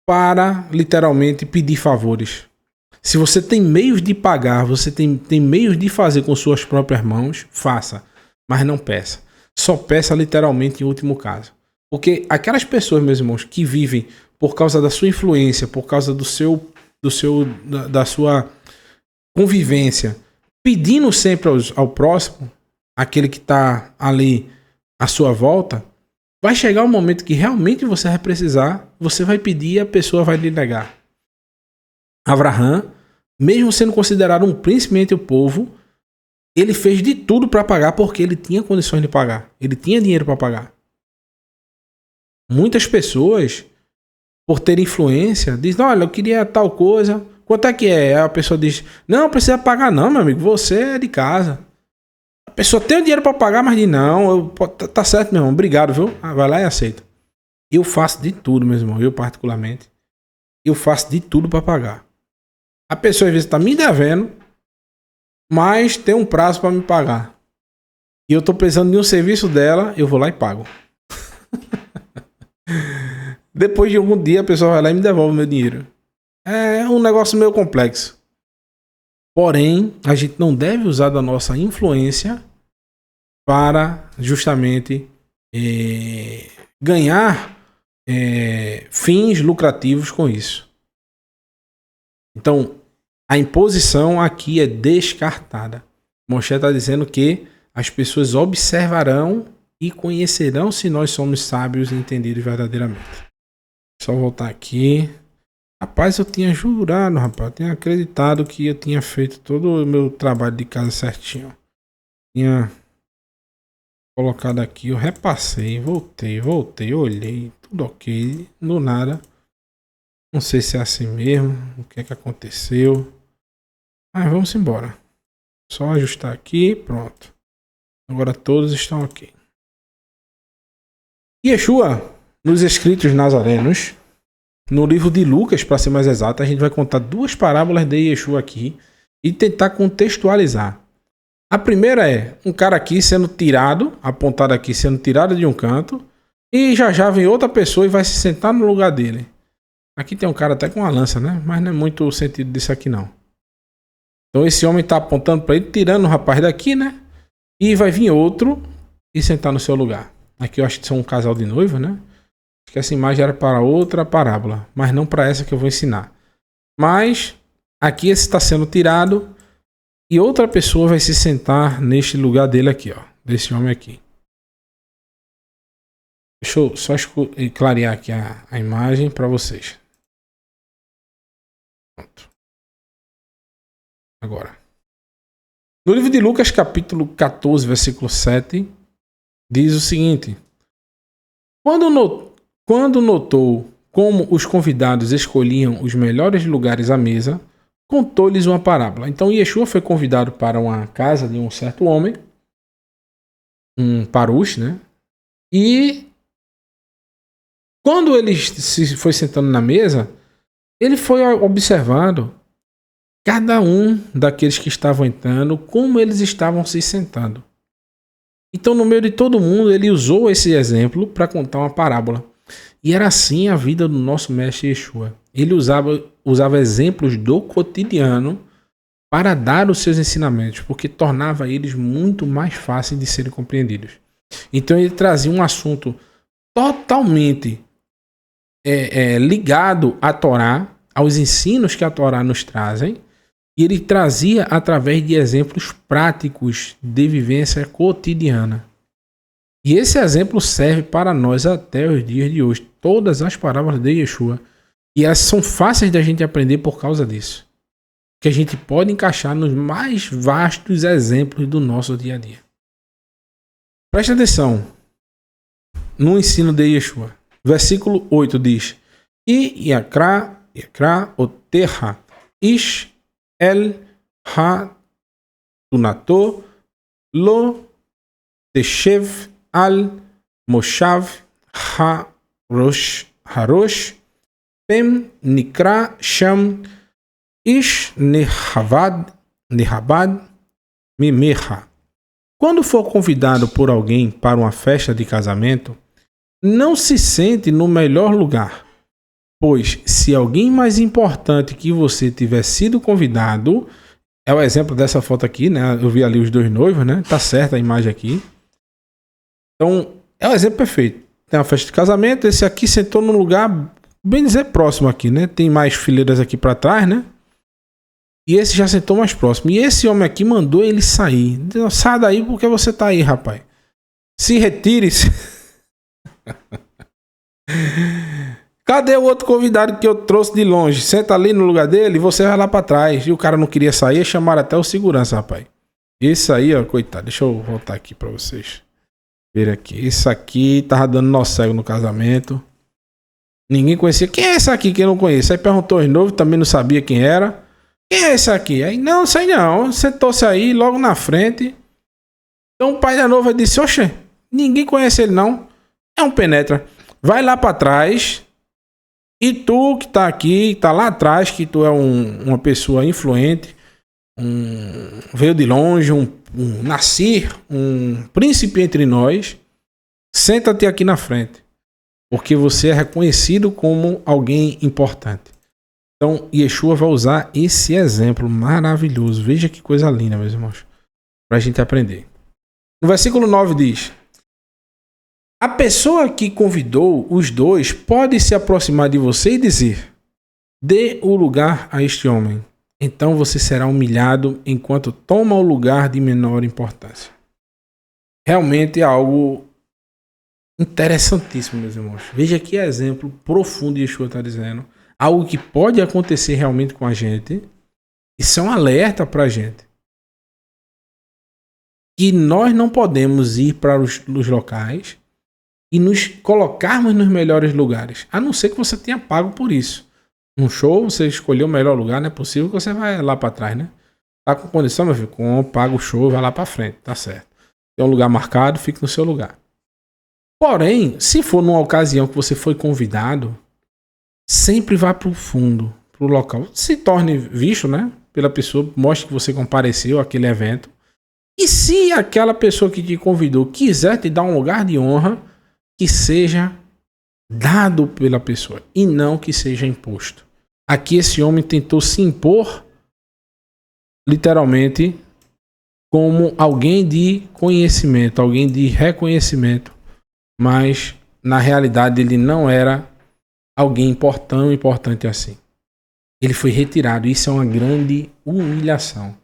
para, literalmente, pedir favores. Se você tem meios de pagar, você tem meios de fazer com suas próprias mãos, faça, mas não peça. Só peça literalmente em último caso. Porque aquelas pessoas, meus irmãos, que vivem por causa da sua influência, por causa da sua convivência, pedindo sempre ao próximo, aquele que está ali à sua volta, vai chegar um momento que realmente você vai precisar, você vai pedir e a pessoa vai lhe negar. Abraham, mesmo sendo considerado um príncipe entre o povo, ele fez de tudo para pagar porque ele tinha condições de pagar. Ele tinha dinheiro para pagar. Muitas pessoas, por ter influência, dizem: olha, eu queria tal coisa. Quanto é que é? Aí a pessoa diz: não precisa pagar não, meu amigo. Você é de casa. A pessoa tem o dinheiro para pagar, mas diz: não, tá certo, meu irmão. Obrigado, viu? Vai lá e aceita. Eu faço de tudo, meu irmão. Eu particularmente. Eu faço de tudo para pagar. A pessoa às vezes está me devendo, mas tem um prazo para me pagar. E eu tô precisando de um serviço dela, eu vou lá e pago. Depois de algum dia a pessoa vai lá e me devolve o meu dinheiro. É um negócio meio complexo. Porém, a gente não deve usar da nossa influência para justamente ganhar fins lucrativos com isso. Então, a imposição aqui é descartada. Moshe está dizendo que as pessoas observarão e conhecerão se nós somos sábios e entendidos verdadeiramente. Só voltar aqui. Rapaz, eu tinha jurado, rapaz. Eu tinha acreditado que eu tinha feito todo o meu trabalho de casa certinho. Tinha colocado aqui, eu repassei, voltei, olhei, tudo ok. Do nada. Não sei se é assim mesmo, o que é que aconteceu. Mas vamos embora. Só ajustar aqui, pronto. Agora todos estão ok. Yeshua, nos escritos nazarenos, no livro de Lucas, para ser mais exato, a gente vai contar duas parábolas de Yeshua aqui e tentar contextualizar. A primeira é um cara aqui sendo tirado, apontado aqui, sendo tirado de um canto, e já vem outra pessoa e vai se sentar no lugar dele. Aqui tem um cara até com uma lança, né? Mas não é muito o sentido disso aqui não. Então esse homem está apontando para ele, tirando o rapaz daqui, né? E vai vir outro e sentar no seu lugar. Aqui eu acho que são um casal de noivo, né? Acho que essa imagem era para outra parábola, mas não para essa que eu vou ensinar. Mas aqui esse está sendo tirado e outra pessoa vai se sentar neste lugar dele aqui, ó. Desse homem aqui. Deixa eu só clarear aqui a imagem para vocês. Pronto. Agora. No livro de Lucas, capítulo 14, versículo 7, diz o seguinte: Quando notou como os convidados escolhiam os melhores lugares à mesa, contou-lhes uma parábola. Então Yeshua foi convidado para uma casa de um certo homem, um parush, né? E quando ele se foi sentando na mesa, ele foi observando cada um daqueles que estavam entrando, como eles estavam se sentando. Então, no meio de todo mundo, ele usou esse exemplo para contar uma parábola. E era assim a vida do nosso mestre Yeshua. Ele usava exemplos do cotidiano para dar os seus ensinamentos, porque tornava eles muito mais fáceis de serem compreendidos. Então, ele trazia um assunto totalmente ligado à Torá, aos ensinos que a Torá nos trazem, e ele trazia através de exemplos práticos de vivência cotidiana. E esse exemplo serve para nós até os dias de hoje. Todas as parábolas de Yeshua. E elas são fáceis da gente aprender por causa disso. Que a gente pode encaixar nos mais vastos exemplos do nosso dia a dia. Preste atenção no ensino de Yeshua. Versículo 8 diz: E yakra oterra ish el ha-tunato lo teshev al moshav harosh pem nikra sham ish nehabad mimeha. Quando for convidado por alguém para uma festa de casamento, não se sente no melhor lugar. Pois, se alguém mais importante que você tiver sido convidado, é o exemplo dessa foto aqui, né? Eu vi ali os dois noivos, né? Tá certa a imagem aqui. Então, é o exemplo perfeito. Tem uma festa de casamento, esse aqui sentou num lugar, bem dizer, próximo aqui, né? Tem mais fileiras aqui para trás, né? E esse já sentou mais próximo. E esse homem aqui mandou ele sair. Sai daí porque você tá aí, rapaz. Se retire-se. Cadê o outro convidado que eu trouxe de longe? Senta ali no lugar dele e você vai lá pra trás. E o cara não queria sair, chamaram até o segurança, rapaz. Esse aí, ó, coitado. Deixa eu voltar aqui pra vocês. Ver aqui. Esse aqui tava dando nó cego no casamento. Ninguém conhecia. Quem é esse aqui que eu não conheço? Aí perguntou de novo, também não sabia quem era. Quem é esse aqui? Aí, não sei não. Sentou-se aí, logo na frente. Então o pai da noiva disse: Oxe, ninguém conhece ele não. É um penetra. Vai lá pra trás. E tu que tá aqui, tá lá atrás, que tu é uma pessoa influente, veio de longe, um nascer, um príncipe entre nós, senta-te aqui na frente, porque você é reconhecido como alguém importante. Então, Yeshua vai usar esse exemplo maravilhoso. Veja que coisa linda, meus irmãos, pra gente aprender. No versículo 9 diz: a pessoa que convidou os dois pode se aproximar de você e dizer: dê o lugar a este homem. Então você será humilhado enquanto toma o lugar de menor importância. Realmente é algo interessantíssimo, meus irmãos. Veja que exemplo profundo Yeshua está dizendo. Algo que pode acontecer realmente com a gente. Isso é um alerta para a gente. Que nós não podemos ir para os locais e nos colocarmos nos melhores lugares, a não ser que você tenha pago por isso. Num show, você escolheu o melhor lugar, não é possível que você vai lá para trás, né? Tá com condição, meu filho? Paga o show, vai lá para frente, tá certo. Tem um lugar marcado, fique no seu lugar. Porém, se for numa ocasião que você foi convidado, sempre vá para o fundo, para o local. Se torne visto, né? Pela pessoa, mostre que você compareceu àquele evento. E se aquela pessoa que te convidou quiser te dar um lugar de honra, que seja dado pela pessoa e não que seja imposto. Aqui esse homem tentou se impor literalmente como alguém de conhecimento, alguém de reconhecimento, mas na realidade ele não era alguém tão importante assim. Ele foi retirado. Isso é uma grande humilhação.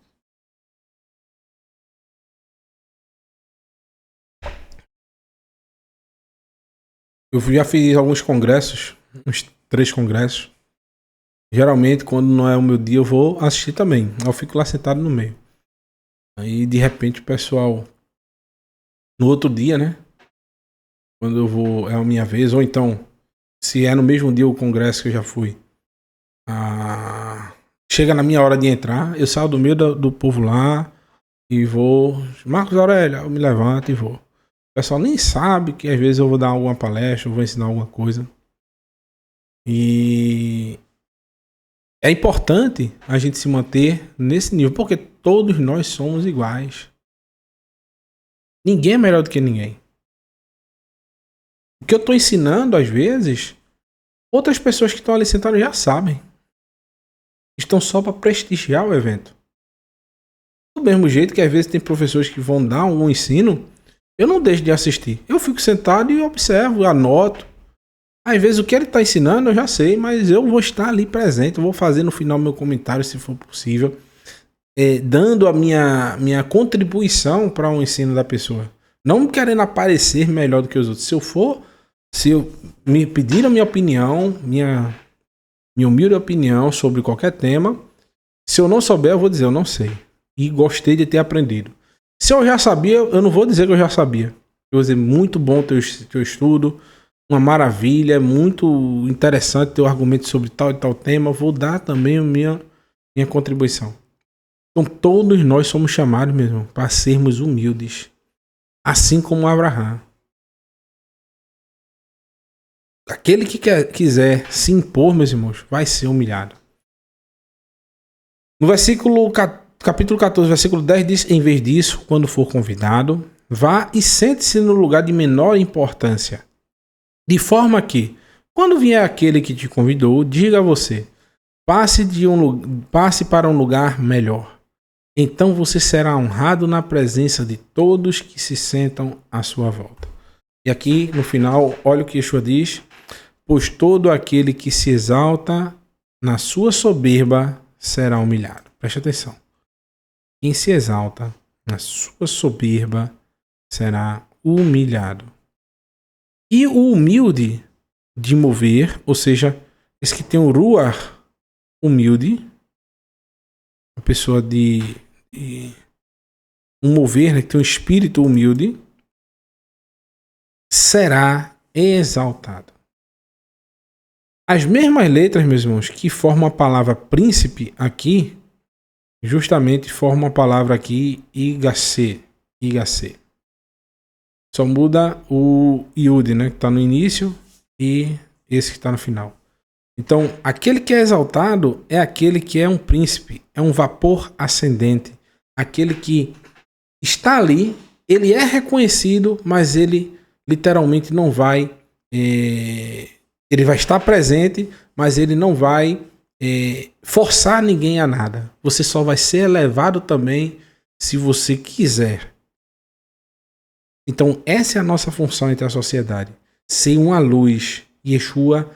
Eu já fiz alguns congressos, uns 3 congressos. Geralmente, quando não é o meu dia, eu vou assistir também. Eu fico lá sentado no meio. Aí, de repente, o pessoal... No outro dia, né? Quando eu vou, é a minha vez. Ou então, se é no mesmo dia o congresso que eu já fui. Chega na minha hora de entrar, eu saio do meio do povo lá e vou... Marcos Aurélio, eu me levanto e vou. O pessoal nem sabe que às vezes eu vou dar alguma palestra, eu vou ensinar alguma coisa. E é importante a gente se manter nesse nível, porque todos nós somos iguais. Ninguém é melhor do que ninguém. O que eu estou ensinando, às vezes, outras pessoas que estão ali sentadas já sabem. Estão só para prestigiar o evento. Do mesmo jeito que às vezes tem professores que vão dar um ensino, eu não deixo de assistir. Eu fico sentado e observo, anoto. Às vezes o que ele está ensinando eu já sei, mas eu vou estar ali presente. Eu vou fazer no final meu comentário, se for possível, dando a minha contribuição para o ensino da pessoa. Não querendo aparecer melhor do que os outros. Se eu me pedir a minha opinião, minha humilde opinião sobre qualquer tema, se eu não souber, eu vou dizer, eu não sei. E gostei de ter aprendido. Se eu já sabia, eu não vou dizer que eu já sabia. Eu vou dizer, muito bom teu estudo, uma maravilha, muito interessante teu argumento sobre tal e tal tema. Vou dar também a minha contribuição. Então todos nós somos chamados mesmo para sermos humildes. Assim como Abraão. Aquele que quiser se impor, meus irmãos, vai ser humilhado. No capítulo 14, versículo 10 diz, em vez disso, quando for convidado, vá e sente-se no lugar de menor importância. De forma que, quando vier aquele que te convidou, diga a você, passe para um lugar melhor. Então você será honrado na presença de todos que se sentam à sua volta. E aqui, no final, olha o que Yeshua diz, pois todo aquele que se exalta na sua soberba será humilhado. Preste atenção. Quem se exalta na sua soberba será humilhado. E o humilde de mover, ou seja, esse que tem o ruar humilde, a pessoa de um mover, né, que tem um espírito humilde, será exaltado. As mesmas letras, meus irmãos, que formam a palavra príncipe aqui, justamente formam a palavra aqui igacê. Só muda o iud, né, que está no início, e esse que está no final. Então, aquele que é exaltado é aquele que é um príncipe, é um vapor ascendente. Aquele que está ali, ele é reconhecido, mas ele literalmente não vai... ele vai estar presente, mas ele não vai forçar ninguém a nada. Você só vai ser elevado também se você quiser. Então, essa é a nossa função entre a sociedade. Ser uma luz. Yeshua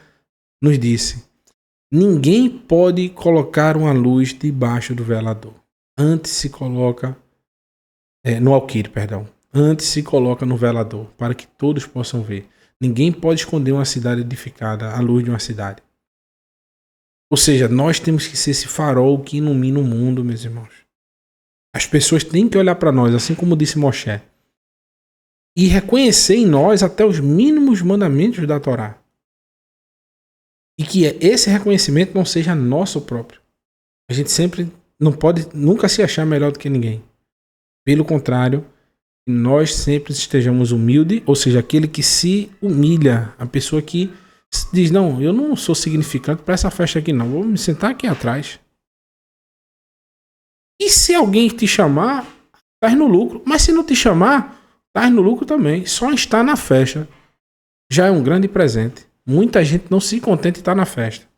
nos disse, ninguém pode colocar uma luz debaixo do velador. Antes se coloca... no alqueire, perdão. Antes se coloca no velador, para que todos possam ver. Ninguém pode esconder uma cidade edificada, a luz de uma cidade. Ou seja, nós temos que ser esse farol que ilumina o mundo, meus irmãos. As pessoas têm que olhar para nós, assim como disse Moshe, e reconhecer em nós até os mínimos mandamentos da Torá. E que esse reconhecimento não seja nosso próprio. A gente sempre não pode nunca se achar melhor do que ninguém. Pelo contrário, nós sempre estejamos humildes, ou seja, aquele que se humilha, a pessoa que diz, não, eu não sou significante para essa festa aqui não, vou me sentar aqui atrás. E se alguém te chamar, estás no lucro. Mas se não te chamar, estás no lucro também. Só estar na festa já é um grande presente. Muita gente não se contenta em estar na festa.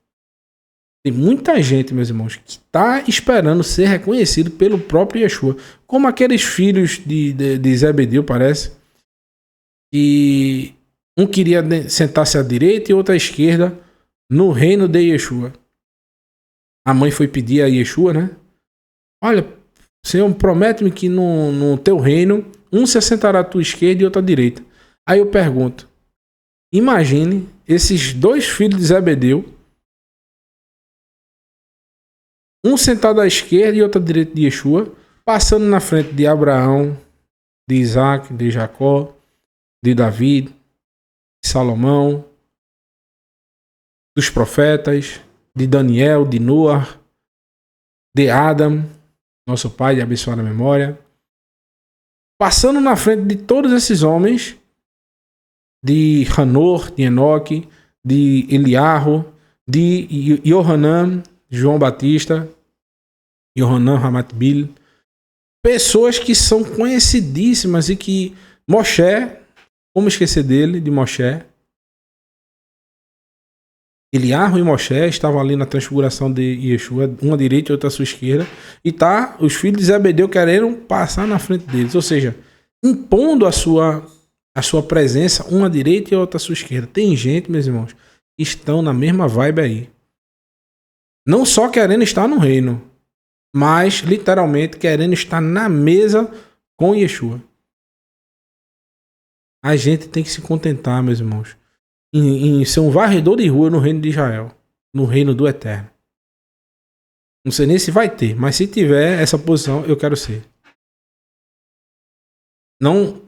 Tem muita gente, meus irmãos, que está esperando ser reconhecido pelo próprio Yeshua. Como aqueles filhos de Zebedeu, parece. Que um queria sentar-se à direita e outro à esquerda no reino de Yeshua. A mãe foi pedir a Yeshua, né? Olha, Senhor, promete-me que no teu reino, um se assentará à tua esquerda e outro à direita. Aí eu pergunto, imagine esses dois filhos de Zebedeu, um sentado à esquerda e outro à direita de Yeshua, passando na frente de Abraão, de Isaac, de Jacó, de Davi, de Salomão, dos profetas, de Daniel, de Noé, de Adam, nosso pai de abençoada memória, passando na frente de todos esses homens, de Hanor, de Enoque, de Eliarro, de Yohanan, João Batista, Yohanan Ramatbil, pessoas que são conhecidíssimas e que Moshe, como esquecer dele, de Moshe, Eliarro e Moshe estavam ali na transfiguração de Yeshua, uma à direita e outra à sua esquerda, e tá os filhos de Zebedeu querendo passar na frente deles, ou seja, impondo a sua presença, uma à direita e outra à sua esquerda. Tem gente, meus irmãos, que estão na mesma vibe aí. Não só querendo estar no reino, mas literalmente querendo estar na mesa com Yeshua. A gente tem que se contentar, meus irmãos, em ser um varredor de rua no reino de Israel, no reino do Eterno. Não sei nem se vai ter, mas se tiver essa posição, eu quero ser. Não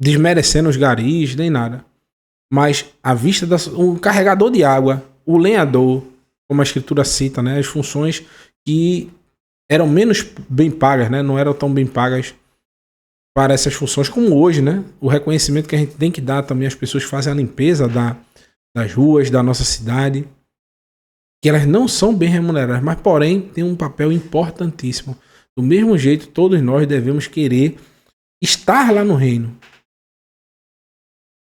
desmerecendo os garis, nem nada. Mas à vista o carregador de água, o lenhador, como a escritura cita, né, as funções que eram menos bem pagas, né, não eram tão bem pagas para essas funções como hoje, né? O reconhecimento que a gente tem que dar também às pessoas que fazem a limpeza das ruas, da nossa cidade, que elas não são bem remuneradas, mas porém tem um papel importantíssimo. Do mesmo jeito, todos nós devemos querer estar lá no reino.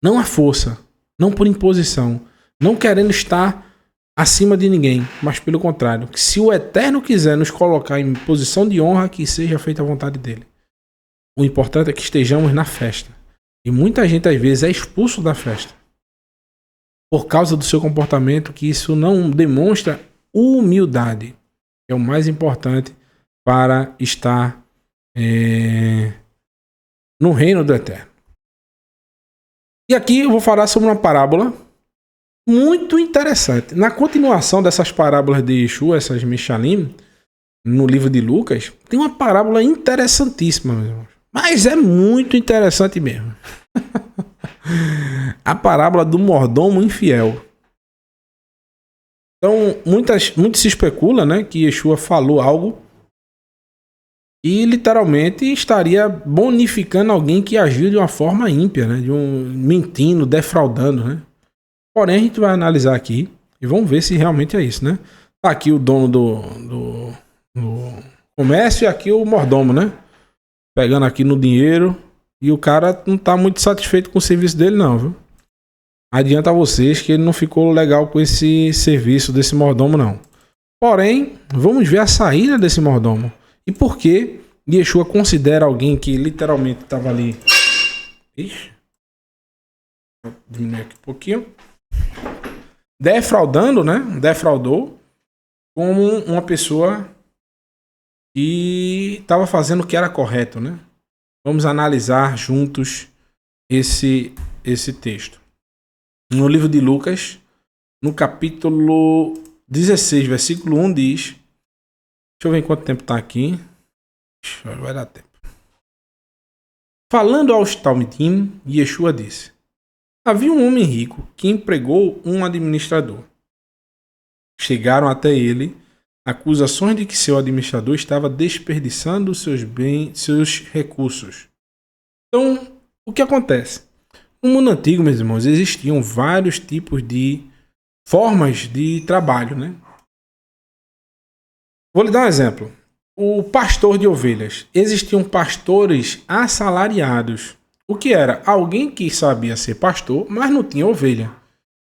Não à força, não por imposição, não querendo estar acima de ninguém, mas pelo contrário, que se o Eterno quiser nos colocar em posição de honra, que seja feita a vontade dele. O importante é que estejamos na festa. E muita gente às vezes é expulso da festa por causa do seu comportamento, que isso não demonstra humildade, que é o mais importante para estar no reino do Eterno. E aqui eu vou falar sobre uma parábola muito interessante. Na continuação dessas parábolas de Yeshua, essas Mishalim, no livro de Lucas, tem uma parábola interessantíssima, meus irmãos. Mas é muito interessante mesmo. A parábola do mordomo infiel. Então, muito se especula, né, que Yeshua falou algo e literalmente estaria bonificando alguém que agiu de uma forma ímpia, né, mentindo, defraudando, né? Porém, a gente vai analisar aqui e vamos ver se realmente é isso, né? Tá aqui o dono do comércio e aqui o mordomo, né? Pegando aqui no dinheiro e o cara não tá muito satisfeito com o serviço dele não, viu? Adianta a vocês que ele não ficou legal com esse serviço desse mordomo não. Porém, vamos ver a saída desse mordomo. E por que Yeshua considera alguém que literalmente estava ali... Ixi. Vou diminuir aqui um pouquinho. Defraudando, né? Defraudou como uma pessoa que estava fazendo o que era correto, né? Vamos analisar juntos esse texto. No livro de Lucas, no capítulo 16, versículo 1 diz... Deixa eu ver quanto tempo está aqui. Vai dar tempo. Falando aos Talmidim, Yeshua disse: havia um homem rico que empregou um administrador. Chegaram até ele acusações de que seu administrador estava desperdiçando seus recursos. Então, o que acontece? No mundo antigo, meus irmãos, existiam vários tipos de formas de trabalho, né? Vou lhe dar um exemplo. O pastor de ovelhas. Existiam pastores assalariados. O que era? Alguém que sabia ser pastor, mas não tinha ovelha.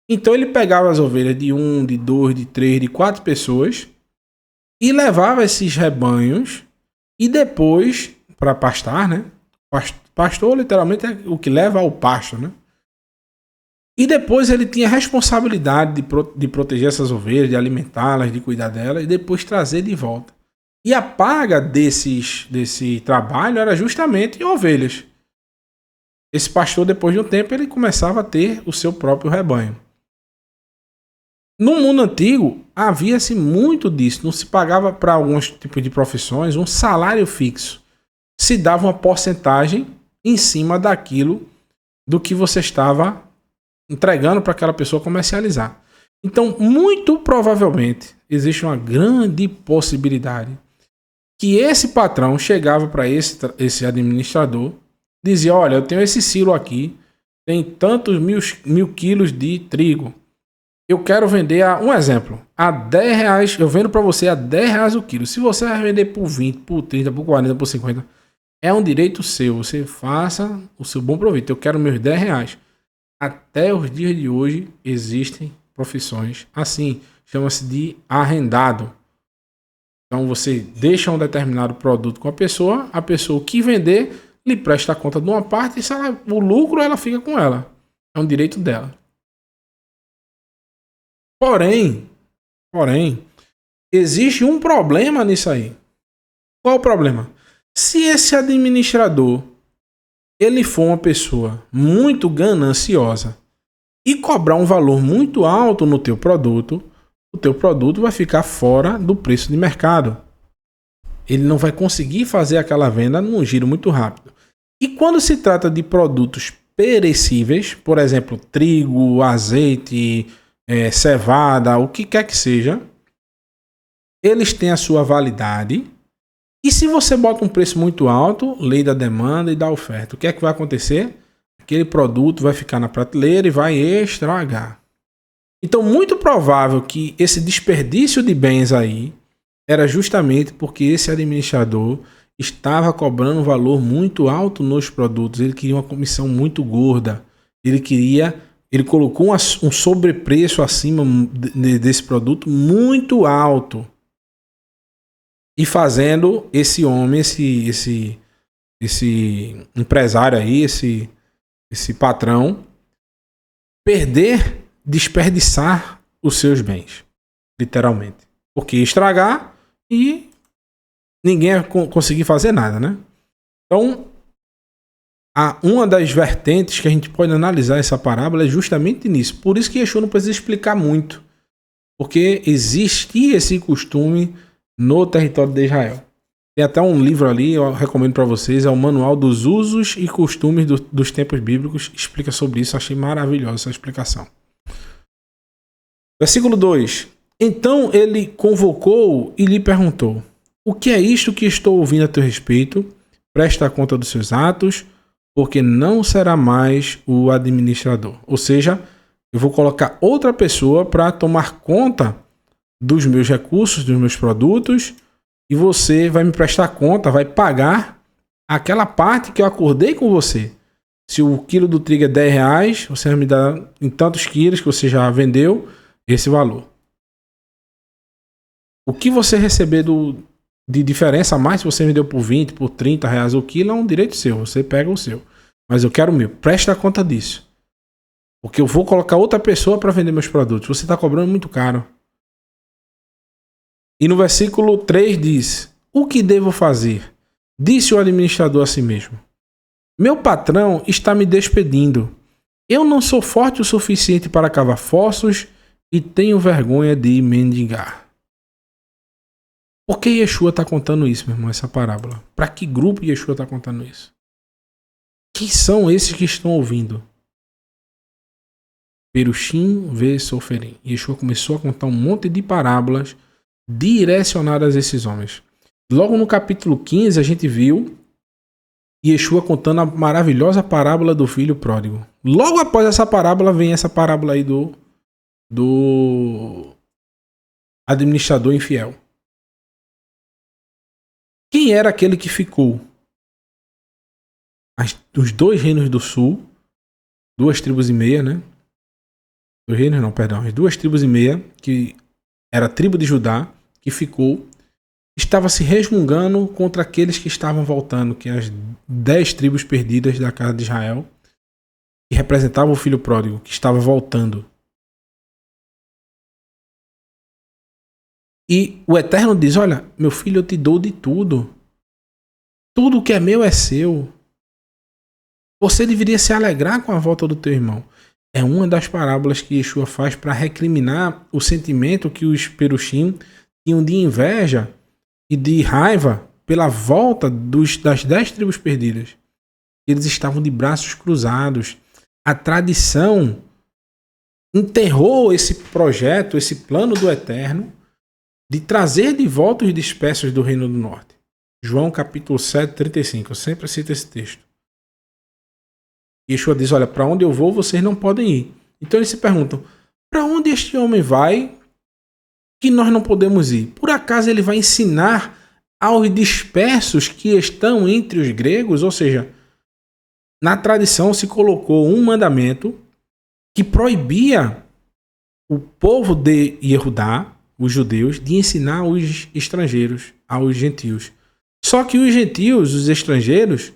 Então ele pegava as ovelhas de 1, de 2, de 3, de 4 pessoas e levava esses rebanhos e depois para pastar, né? Pastor literalmente é o que leva ao pasto, né? E depois ele tinha a responsabilidade de proteger essas ovelhas, de alimentá-las, de cuidar delas e depois trazer de volta. E a paga desse trabalho era justamente ovelhas. Esse pastor, depois de um tempo, ele começava a ter o seu próprio rebanho. No mundo antigo, havia-se muito disso. Não se pagava para alguns tipos de profissões um salário fixo. Se dava uma porcentagem em cima daquilo do que você estava entregando para aquela pessoa comercializar. Então, muito provavelmente, existe uma grande possibilidade que esse patrão chegava para esse administrador, dizia, olha, eu tenho esse silo aqui, tem tantos mil quilos de trigo. Eu quero vender um exemplo, a R$10, eu vendo para você a R$10 o quilo. Se você vai vender por 20, por 30, por 40, por 50, é um direito seu. Você faça o seu bom proveito. Eu quero meus R$10. Até os dias de hoje existem profissões assim, chama-se de arrendado. Então você deixa um determinado produto com a pessoa que vender lhe presta a conta de uma parte e se ela, o lucro ela fica com ela. É um direito dela. Porém, existe um problema nisso aí. Qual o problema? Se esse administrador ele for uma pessoa muito gananciosa e cobrar um valor muito alto no teu produto, o teu produto vai ficar fora do preço de mercado. Ele não vai conseguir fazer aquela venda num giro muito rápido. E quando se trata de produtos perecíveis, por exemplo, trigo, azeite, cevada, o que quer que seja, eles têm a sua validade. E se você bota um preço muito alto, lei da demanda e da oferta, o que é que vai acontecer? Aquele produto vai ficar na prateleira e vai estragar. Então, muito provável que esse desperdício de bens aí era justamente porque esse administrador estava cobrando um valor muito alto nos produtos. Ele queria uma comissão muito gorda. Ele colocou um sobrepreço acima desse produto muito alto. E fazendo esse homem, esse empresário aí, esse patrão, desperdiçar os seus bens, literalmente. Porque ia estragar e ninguém ia conseguir fazer nada, né? Então, uma das vertentes que a gente pode analisar essa parábola é justamente nisso. Por isso que Yeshua não precisa explicar muito. Porque existia esse costume no território de Israel. Tem até um livro ali, eu recomendo para vocês, é o Manual dos Usos e Costumes dos Tempos Bíblicos, explica sobre isso, achei maravilhosa essa explicação. Versículo 2. Então ele convocou e lhe perguntou, o que é isto que estou ouvindo a teu respeito? Presta conta dos seus atos, porque não será mais o administrador. Ou seja, eu vou colocar outra pessoa para tomar conta dos meus recursos, dos meus produtos, e você vai me prestar conta, vai pagar aquela parte que eu acordei com você. Se o quilo do trigo é R$10, você vai me dar em tantos quilos que você já vendeu esse valor. O que você receber de diferença a mais, se você vendeu por 20, por R$30 o quilo, é um direito seu, você pega o seu. Mas eu quero o meu, presta conta disso. Porque eu vou colocar outra pessoa para vender meus produtos. Você está cobrando muito caro. E no versículo 3 diz, o que devo fazer? Disse o administrador a si mesmo. Meu patrão está me despedindo. Eu não sou forte o suficiente para cavar fossos e tenho vergonha de mendigar. Por que Yeshua está contando isso, meu irmão, essa parábola? Para que grupo Yeshua está contando isso? Quem são esses que estão ouvindo? Perushim ve Soferim. Yeshua começou a contar um monte de parábolas direcionadas a esses homens. Logo no capítulo 15 a gente viu Yeshua contando a maravilhosa parábola do filho pródigo. Logo após essa parábola vem essa parábola aí do administrador infiel. Quem era aquele que ficou? Os dois reinos do sul, 2 tribos e meia, né? 2 reinos não, perdão, as 2 tribos e meia, que era a tribo de Judá, que ficou, estava se resmungando contra aqueles que estavam voltando, que as 10 tribos perdidas da casa de Israel, que representavam o filho pródigo, que estava voltando. E o Eterno diz, olha, meu filho, eu te dou de tudo. Tudo que é meu é seu. Você deveria se alegrar com a volta do teu irmão. É uma das parábolas que Yeshua faz para recriminar o sentimento que os perushim tinham de inveja e de raiva pela volta das 10 tribos perdidas. Eles estavam de braços cruzados. A tradição enterrou esse projeto, esse plano do Eterno de trazer de volta os dispersos do Reino do Norte. João capítulo 7, 35. Eu sempre cito esse texto. Yeshua diz, olha, para onde eu vou, vocês não podem ir. Então eles se perguntam, para onde este homem vai que nós não podemos ir? Por acaso ele vai ensinar aos dispersos que estão entre os gregos? Ou seja, na tradição se colocou um mandamento que proibia o povo de Yehudá, os judeus, de ensinar aos estrangeiros, aos gentios. Só que os gentios, os estrangeiros,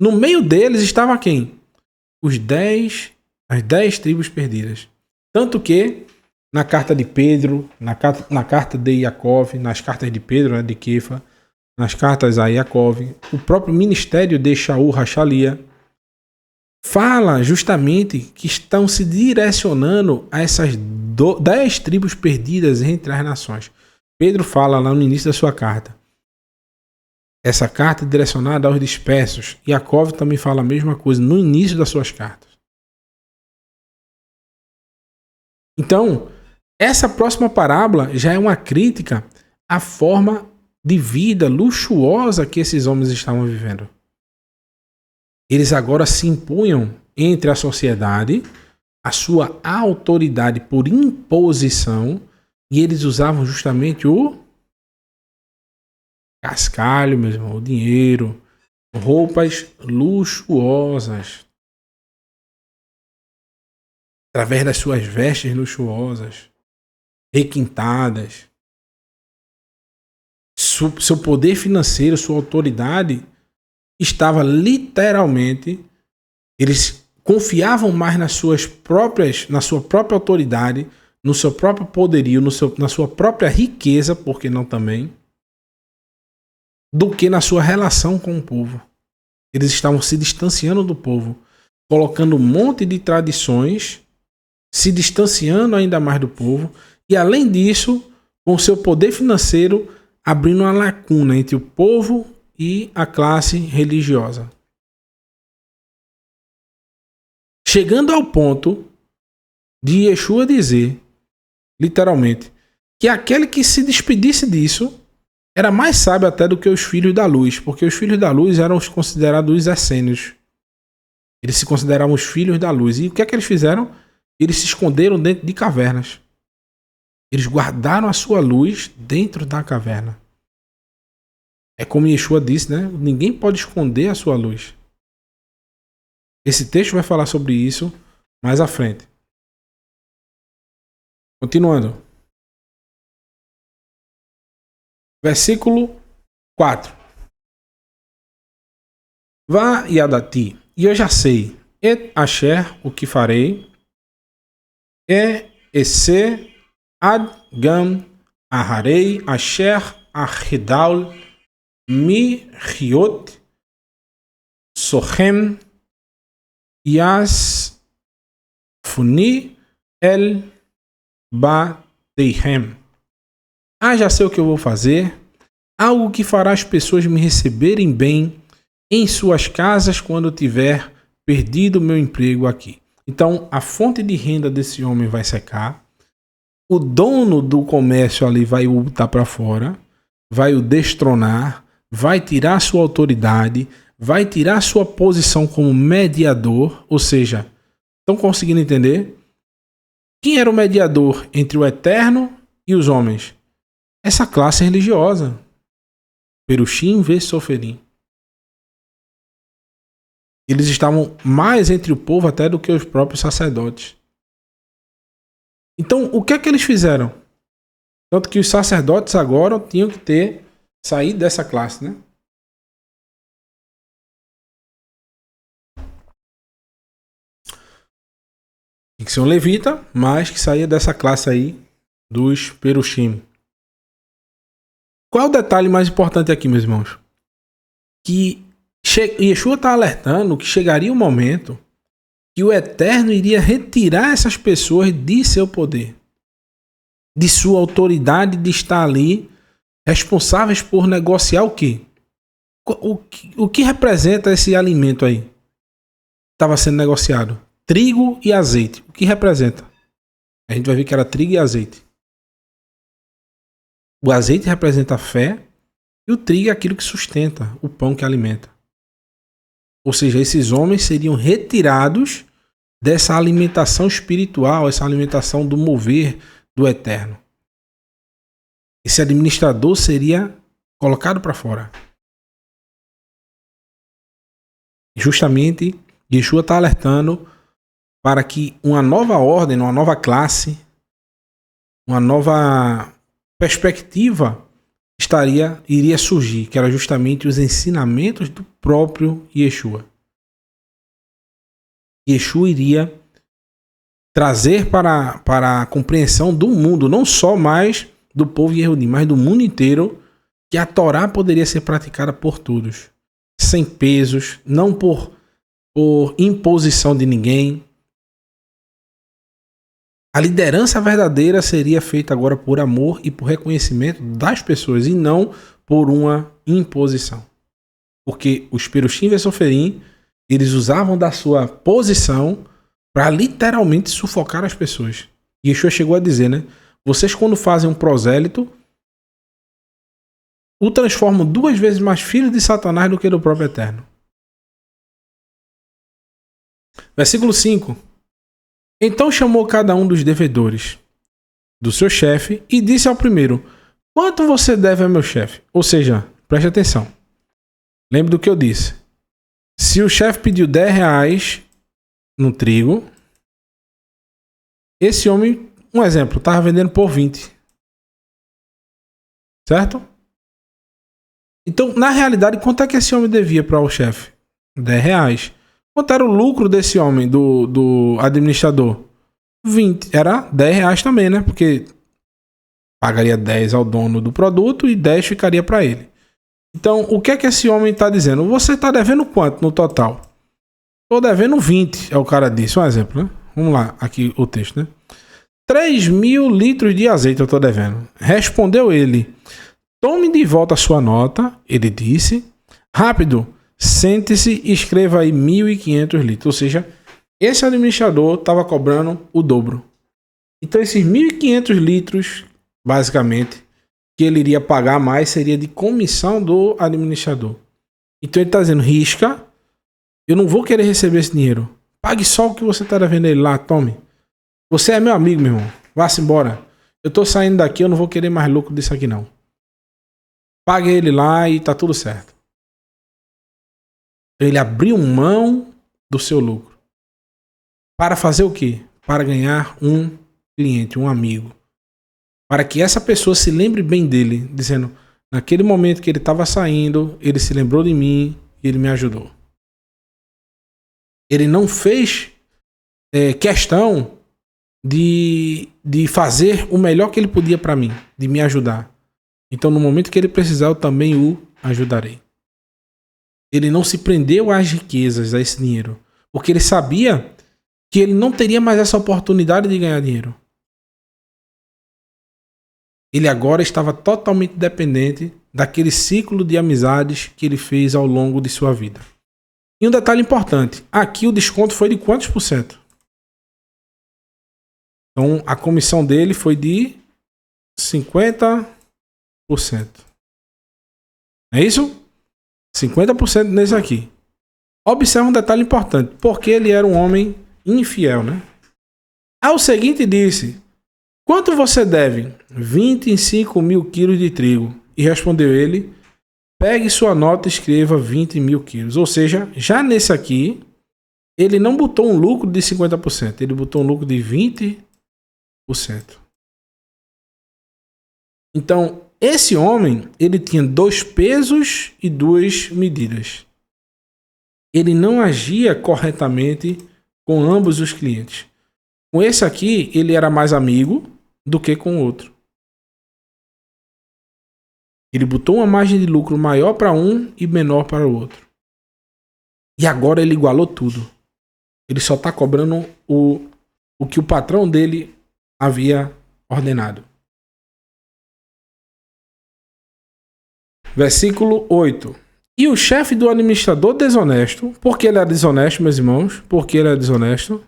no meio deles estava quem? As 10 tribos perdidas. Tanto que na carta de Pedro, na carta de Yaakov, nas cartas de Pedro, né, de Kefa, nas cartas a Yaakov, o próprio ministério de Shaul Hachalia fala justamente que estão se direcionando a essas 10 tribos perdidas entre as nações. Pedro fala lá no início da sua carta. Essa carta é direcionada aos dispersos. Yaakov também fala a mesma coisa no início das suas cartas. Então, essa próxima parábola já é uma crítica à forma de vida luxuosa que esses homens estavam vivendo. Eles agora se impunham entre a sociedade, a sua autoridade por imposição, e eles usavam justamente o cascalho, meu irmão, o dinheiro, roupas luxuosas, através das suas vestes luxuosas, requintadas. Seu poder financeiro, sua autoridade estava literalmente, eles confiavam mais na sua própria autoridade, no seu próprio poderio, na sua própria riqueza, porque não também, do que na sua relação com o povo. Eles estavam se distanciando do povo, colocando um monte de tradições, se distanciando ainda mais do povo, e além disso, com seu poder financeiro, abrindo uma lacuna entre o povo e a classe religiosa. Chegando ao ponto de Yeshua dizer, literalmente, que aquele que se despedisse disso era mais sábio até do que os filhos da luz, porque os filhos da luz eram os considerados os essênios. Eles se consideravam os filhos da luz. E o que é que eles fizeram? Eles se esconderam dentro de cavernas. Eles guardaram a sua luz dentro da caverna. É como Yeshua disse, né? Ninguém pode esconder a sua luz. Esse texto vai falar sobre isso mais à frente. Continuando. Versículo 4. Vá Yadati, e eu já sei, et asher, o que farei, esse ad gam aharei asher ahidal mi riot sochem yas funi el bateihem. Já sei o que eu vou fazer, algo que fará as pessoas me receberem bem em suas casas quando eu tiver perdido meu emprego aqui. Então, a fonte de renda desse homem vai secar, o dono do comércio ali vai o botar para fora, vai o destronar, vai tirar sua autoridade, vai tirar sua posição como mediador, ou seja, estão conseguindo entender? Quem era o mediador entre o Eterno e os homens? Essa classe religiosa. Perushim ve Soferim. Eles estavam mais entre o povo até do que os próprios sacerdotes. Então, o que é que eles fizeram? Tanto que os sacerdotes agora tinham que sair dessa classe, né? Tinha que ser um levita, mas que saía dessa classe aí dos perushim. Qual é o detalhe mais importante aqui, meus irmãos? Que Yeshua está alertando que chegaria um momento que o Eterno iria retirar essas pessoas de seu poder, de sua autoridade de estar ali, responsáveis por negociar o quê? O que representa esse alimento aí? Estava sendo negociado. Trigo e azeite. O que representa? A gente vai ver que era trigo e azeite. O azeite representa a fé e o trigo é aquilo que sustenta, o pão que alimenta. Ou seja, esses homens seriam retirados dessa alimentação espiritual, essa alimentação do mover do Eterno. Esse administrador seria colocado para fora. Justamente, Yeshua está alertando para que uma nova ordem, uma nova classe, uma nova perspectiva iria surgir, que era justamente os ensinamentos do próprio Yeshua. Yeshua iria trazer para a compreensão do mundo, não só mais do povo Yehudi, mas do mundo inteiro, que a Torá poderia ser praticada por todos, sem pesos, não por imposição de ninguém. A liderança verdadeira seria feita agora por amor e por reconhecimento das pessoas e não por uma imposição. Porque os perushim e soferim, eles usavam da sua posição para literalmente sufocar as pessoas. E Yeshua chegou a dizer, né? Vocês quando fazem um prosélito, o transformam 2 vezes mais filho de Satanás do que do próprio Eterno. Versículo 5. Então chamou cada um dos devedores do seu chefe e disse ao primeiro: quanto você deve ao meu chefe? Ou seja, preste atenção. Lembre do que eu disse. Se o chefe pediu 10 reais no trigo, esse homem, um exemplo, estava vendendo por 20. Certo? Então, na realidade, quanto é que esse homem devia para o chefe? 10 reais. Quanto era o lucro desse homem, do administrador? 20. Era 10 reais também, né? Porque pagaria 10 ao dono do produto e 10 ficaria para ele. Então, o que é que esse homem está dizendo? Você está devendo quanto no total? Estou devendo 20, é o cara disse. Um exemplo, né? Vamos lá, aqui o texto, né? 3.000 litros de azeite eu estou devendo. Respondeu ele: tome de volta a sua nota. Ele disse: rápido, sente-se e escreva aí 1.500 litros. Ou seja, esse administrador estava cobrando o dobro. Então, esses 1.500 litros, basicamente, que ele iria pagar mais seria de comissão do administrador. Então, ele está dizendo: risca, eu não vou querer receber esse dinheiro. Pague só o que você está devendo ele lá, tome. Você é meu amigo, meu irmão. Vá-se embora. Eu estou saindo daqui, eu não vou querer mais lucro disso aqui, não. Pague ele lá e tá tudo certo. Ele abriu mão do seu lucro. Para fazer o quê? Para ganhar um cliente, um amigo. Para que essa pessoa se lembre bem dele, dizendo: naquele momento que ele estava saindo, ele se lembrou de mim e ele me ajudou. Ele não fez questão de fazer o melhor que ele podia para mim, de me ajudar. Então, no momento que ele precisar, eu também o ajudarei. Ele não se prendeu às riquezas, a esse dinheiro, porque ele sabia que ele não teria mais essa oportunidade de ganhar dinheiro. Ele agora estava totalmente dependente daquele ciclo de amizades que ele fez ao longo de sua vida. E um detalhe importante, aqui o desconto foi de quantos por cento? Então, a comissão dele foi de 50%. É isso? 50% nesse aqui. Observe um detalhe importante, porque ele era um homem infiel, né? Ao seguinte disse: quanto você deve? 25.000 quilos de trigo. E respondeu ele: pegue sua nota e escreva 20.000 quilos. Ou seja, já nesse aqui, ele não botou um lucro de 50%, ele botou um lucro de 20%. Então, esse homem, ele tinha 2 pesos e 2 medidas. Ele não agia corretamente com ambos os clientes. Com esse aqui, ele era mais amigo do que com o outro. Ele botou uma margem de lucro maior para um e menor para o outro. E agora ele igualou tudo. Ele só está cobrando o que o patrão dele havia ordenado. Versículo 8. E o chefe do administrador desonesto, por que ele era desonesto, meus irmãos? Por que ele era desonesto?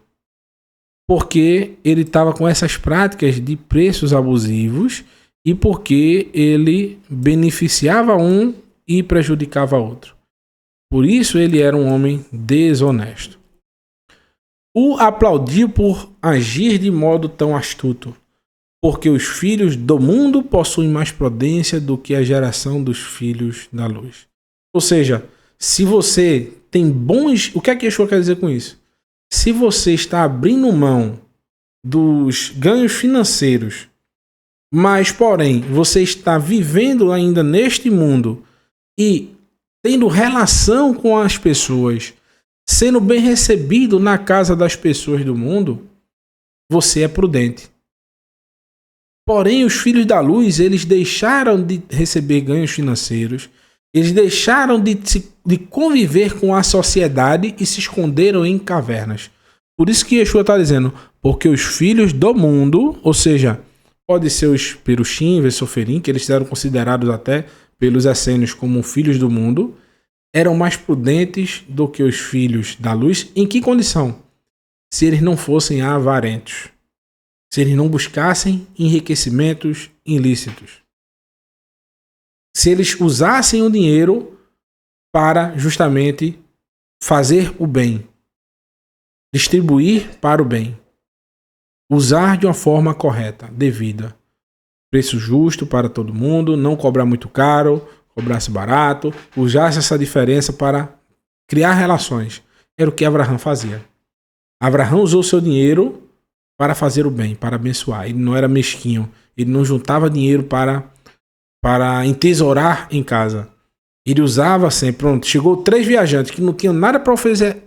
Porque ele estava com essas práticas de preços abusivos e porque ele beneficiava um e prejudicava outro. Por isso ele era um homem desonesto. O aplaudiu por agir de modo tão astuto, porque os filhos do mundo possuem mais prudência do que a geração dos filhos da luz. Ou seja, se você tem bons... O que é que Yeshua quer dizer com isso? Se você está abrindo mão dos ganhos financeiros, mas, porém, você está vivendo ainda neste mundo e tendo relação com as pessoas, sendo bem recebido na casa das pessoas do mundo, você é prudente. Porém, os filhos da luz, eles deixaram de receber ganhos financeiros, eles deixaram de conviver com a sociedade e se esconderam em cavernas. Por isso que Yeshua está dizendo, porque os filhos do mundo, ou seja, pode ser os Perushim, Vessoferim, que eles eram considerados até pelos essênios como filhos do mundo, eram mais prudentes do que os filhos da luz. Em que condição? Se eles não fossem avarentos. Se eles não buscassem enriquecimentos ilícitos. Se eles usassem o dinheiro para justamente fazer o bem. Distribuir para o bem. Usar de uma forma correta, devida. Preço justo para todo mundo, não cobrar muito caro, cobrasse barato, usasse essa diferença para criar relações. Era o que Abraão fazia. Abraão usou seu dinheiro para fazer o bem, para abençoar. Ele não era mesquinho. Ele não juntava dinheiro para entesourar em casa. Ele usava sempre. Pronto, chegou 3 viajantes que não tinham nada para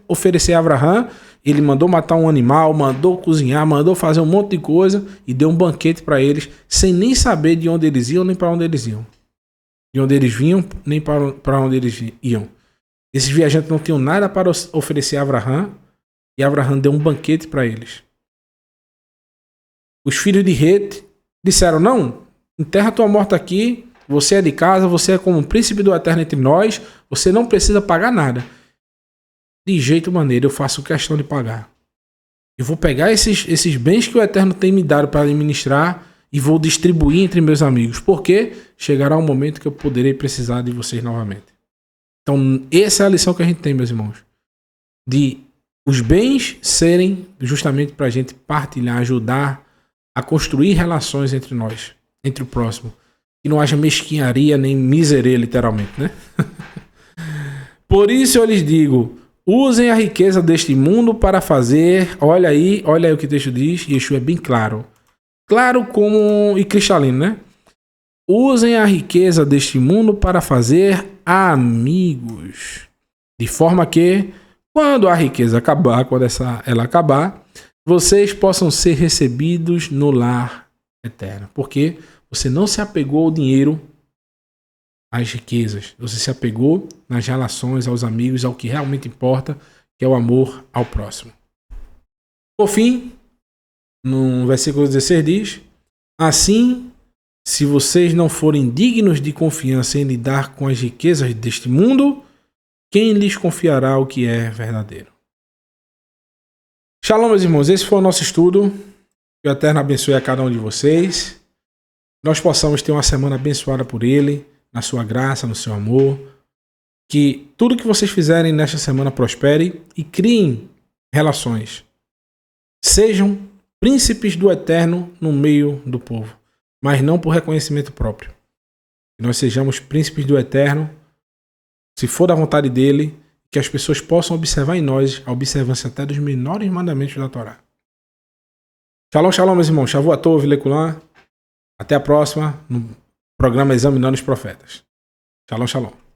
oferecer a Abraão. Ele mandou matar um animal, mandou cozinhar, mandou fazer um monte de coisa e deu um banquete para eles, sem nem saber de onde eles iam nem para onde eles iam. De onde eles vinham, nem para onde eles iam. Esses viajantes não tinham nada para oferecer a Abraão e Abraão deu um banquete para eles. Os filhos de Het disseram, não, enterra tua morta aqui, você é de casa, você é como um príncipe do eterno entre nós, você não precisa pagar nada. De jeito maneiro, eu faço questão de pagar. Eu vou pegar esses bens que o Eterno tem me dado para administrar e vou distribuir entre meus amigos, porque chegará um momento que eu poderei precisar de vocês novamente. Então, essa é a lição que a gente tem, meus irmãos. De os bens serem justamente para a gente partilhar, ajudar a construir relações entre nós, entre o próximo. Que não haja mesquinharia nem miserê, literalmente, né? Por isso eu lhes digo, usem a riqueza deste mundo para fazer... Olha aí o que o texto diz, Yeshua é bem claro. Claro como... e cristalino, né? Usem a riqueza deste mundo para fazer amigos. De forma que, quando a riqueza acabar, ela acabar, vocês possam ser recebidos no lar eterno. Porque você não se apegou ao dinheiro, às riquezas. Você se apegou nas relações, aos amigos, ao que realmente importa, que é o amor ao próximo. Por fim, no versículo 16 diz, assim, se vocês não forem dignos de confiança em lidar com as riquezas deste mundo, quem lhes confiará o que é verdadeiro? Shalom, meus irmãos. Esse foi o nosso estudo. Que o Eterno abençoe a cada um de vocês. Nós possamos ter uma semana abençoada por Ele, na sua graça, no seu amor. Que tudo que vocês fizerem nesta semana prospere e criem relações. Sejam príncipes do Eterno no meio do povo, mas não por reconhecimento próprio. Que nós sejamos príncipes do Eterno, se for da vontade dEle, que as pessoas possam observar em nós a observância até dos menores mandamentos da Torá. Shalom, shalom, meus irmãos. Shavuot Vileculan. Até a próxima no programa Examinando os Profetas. Shalom, shalom.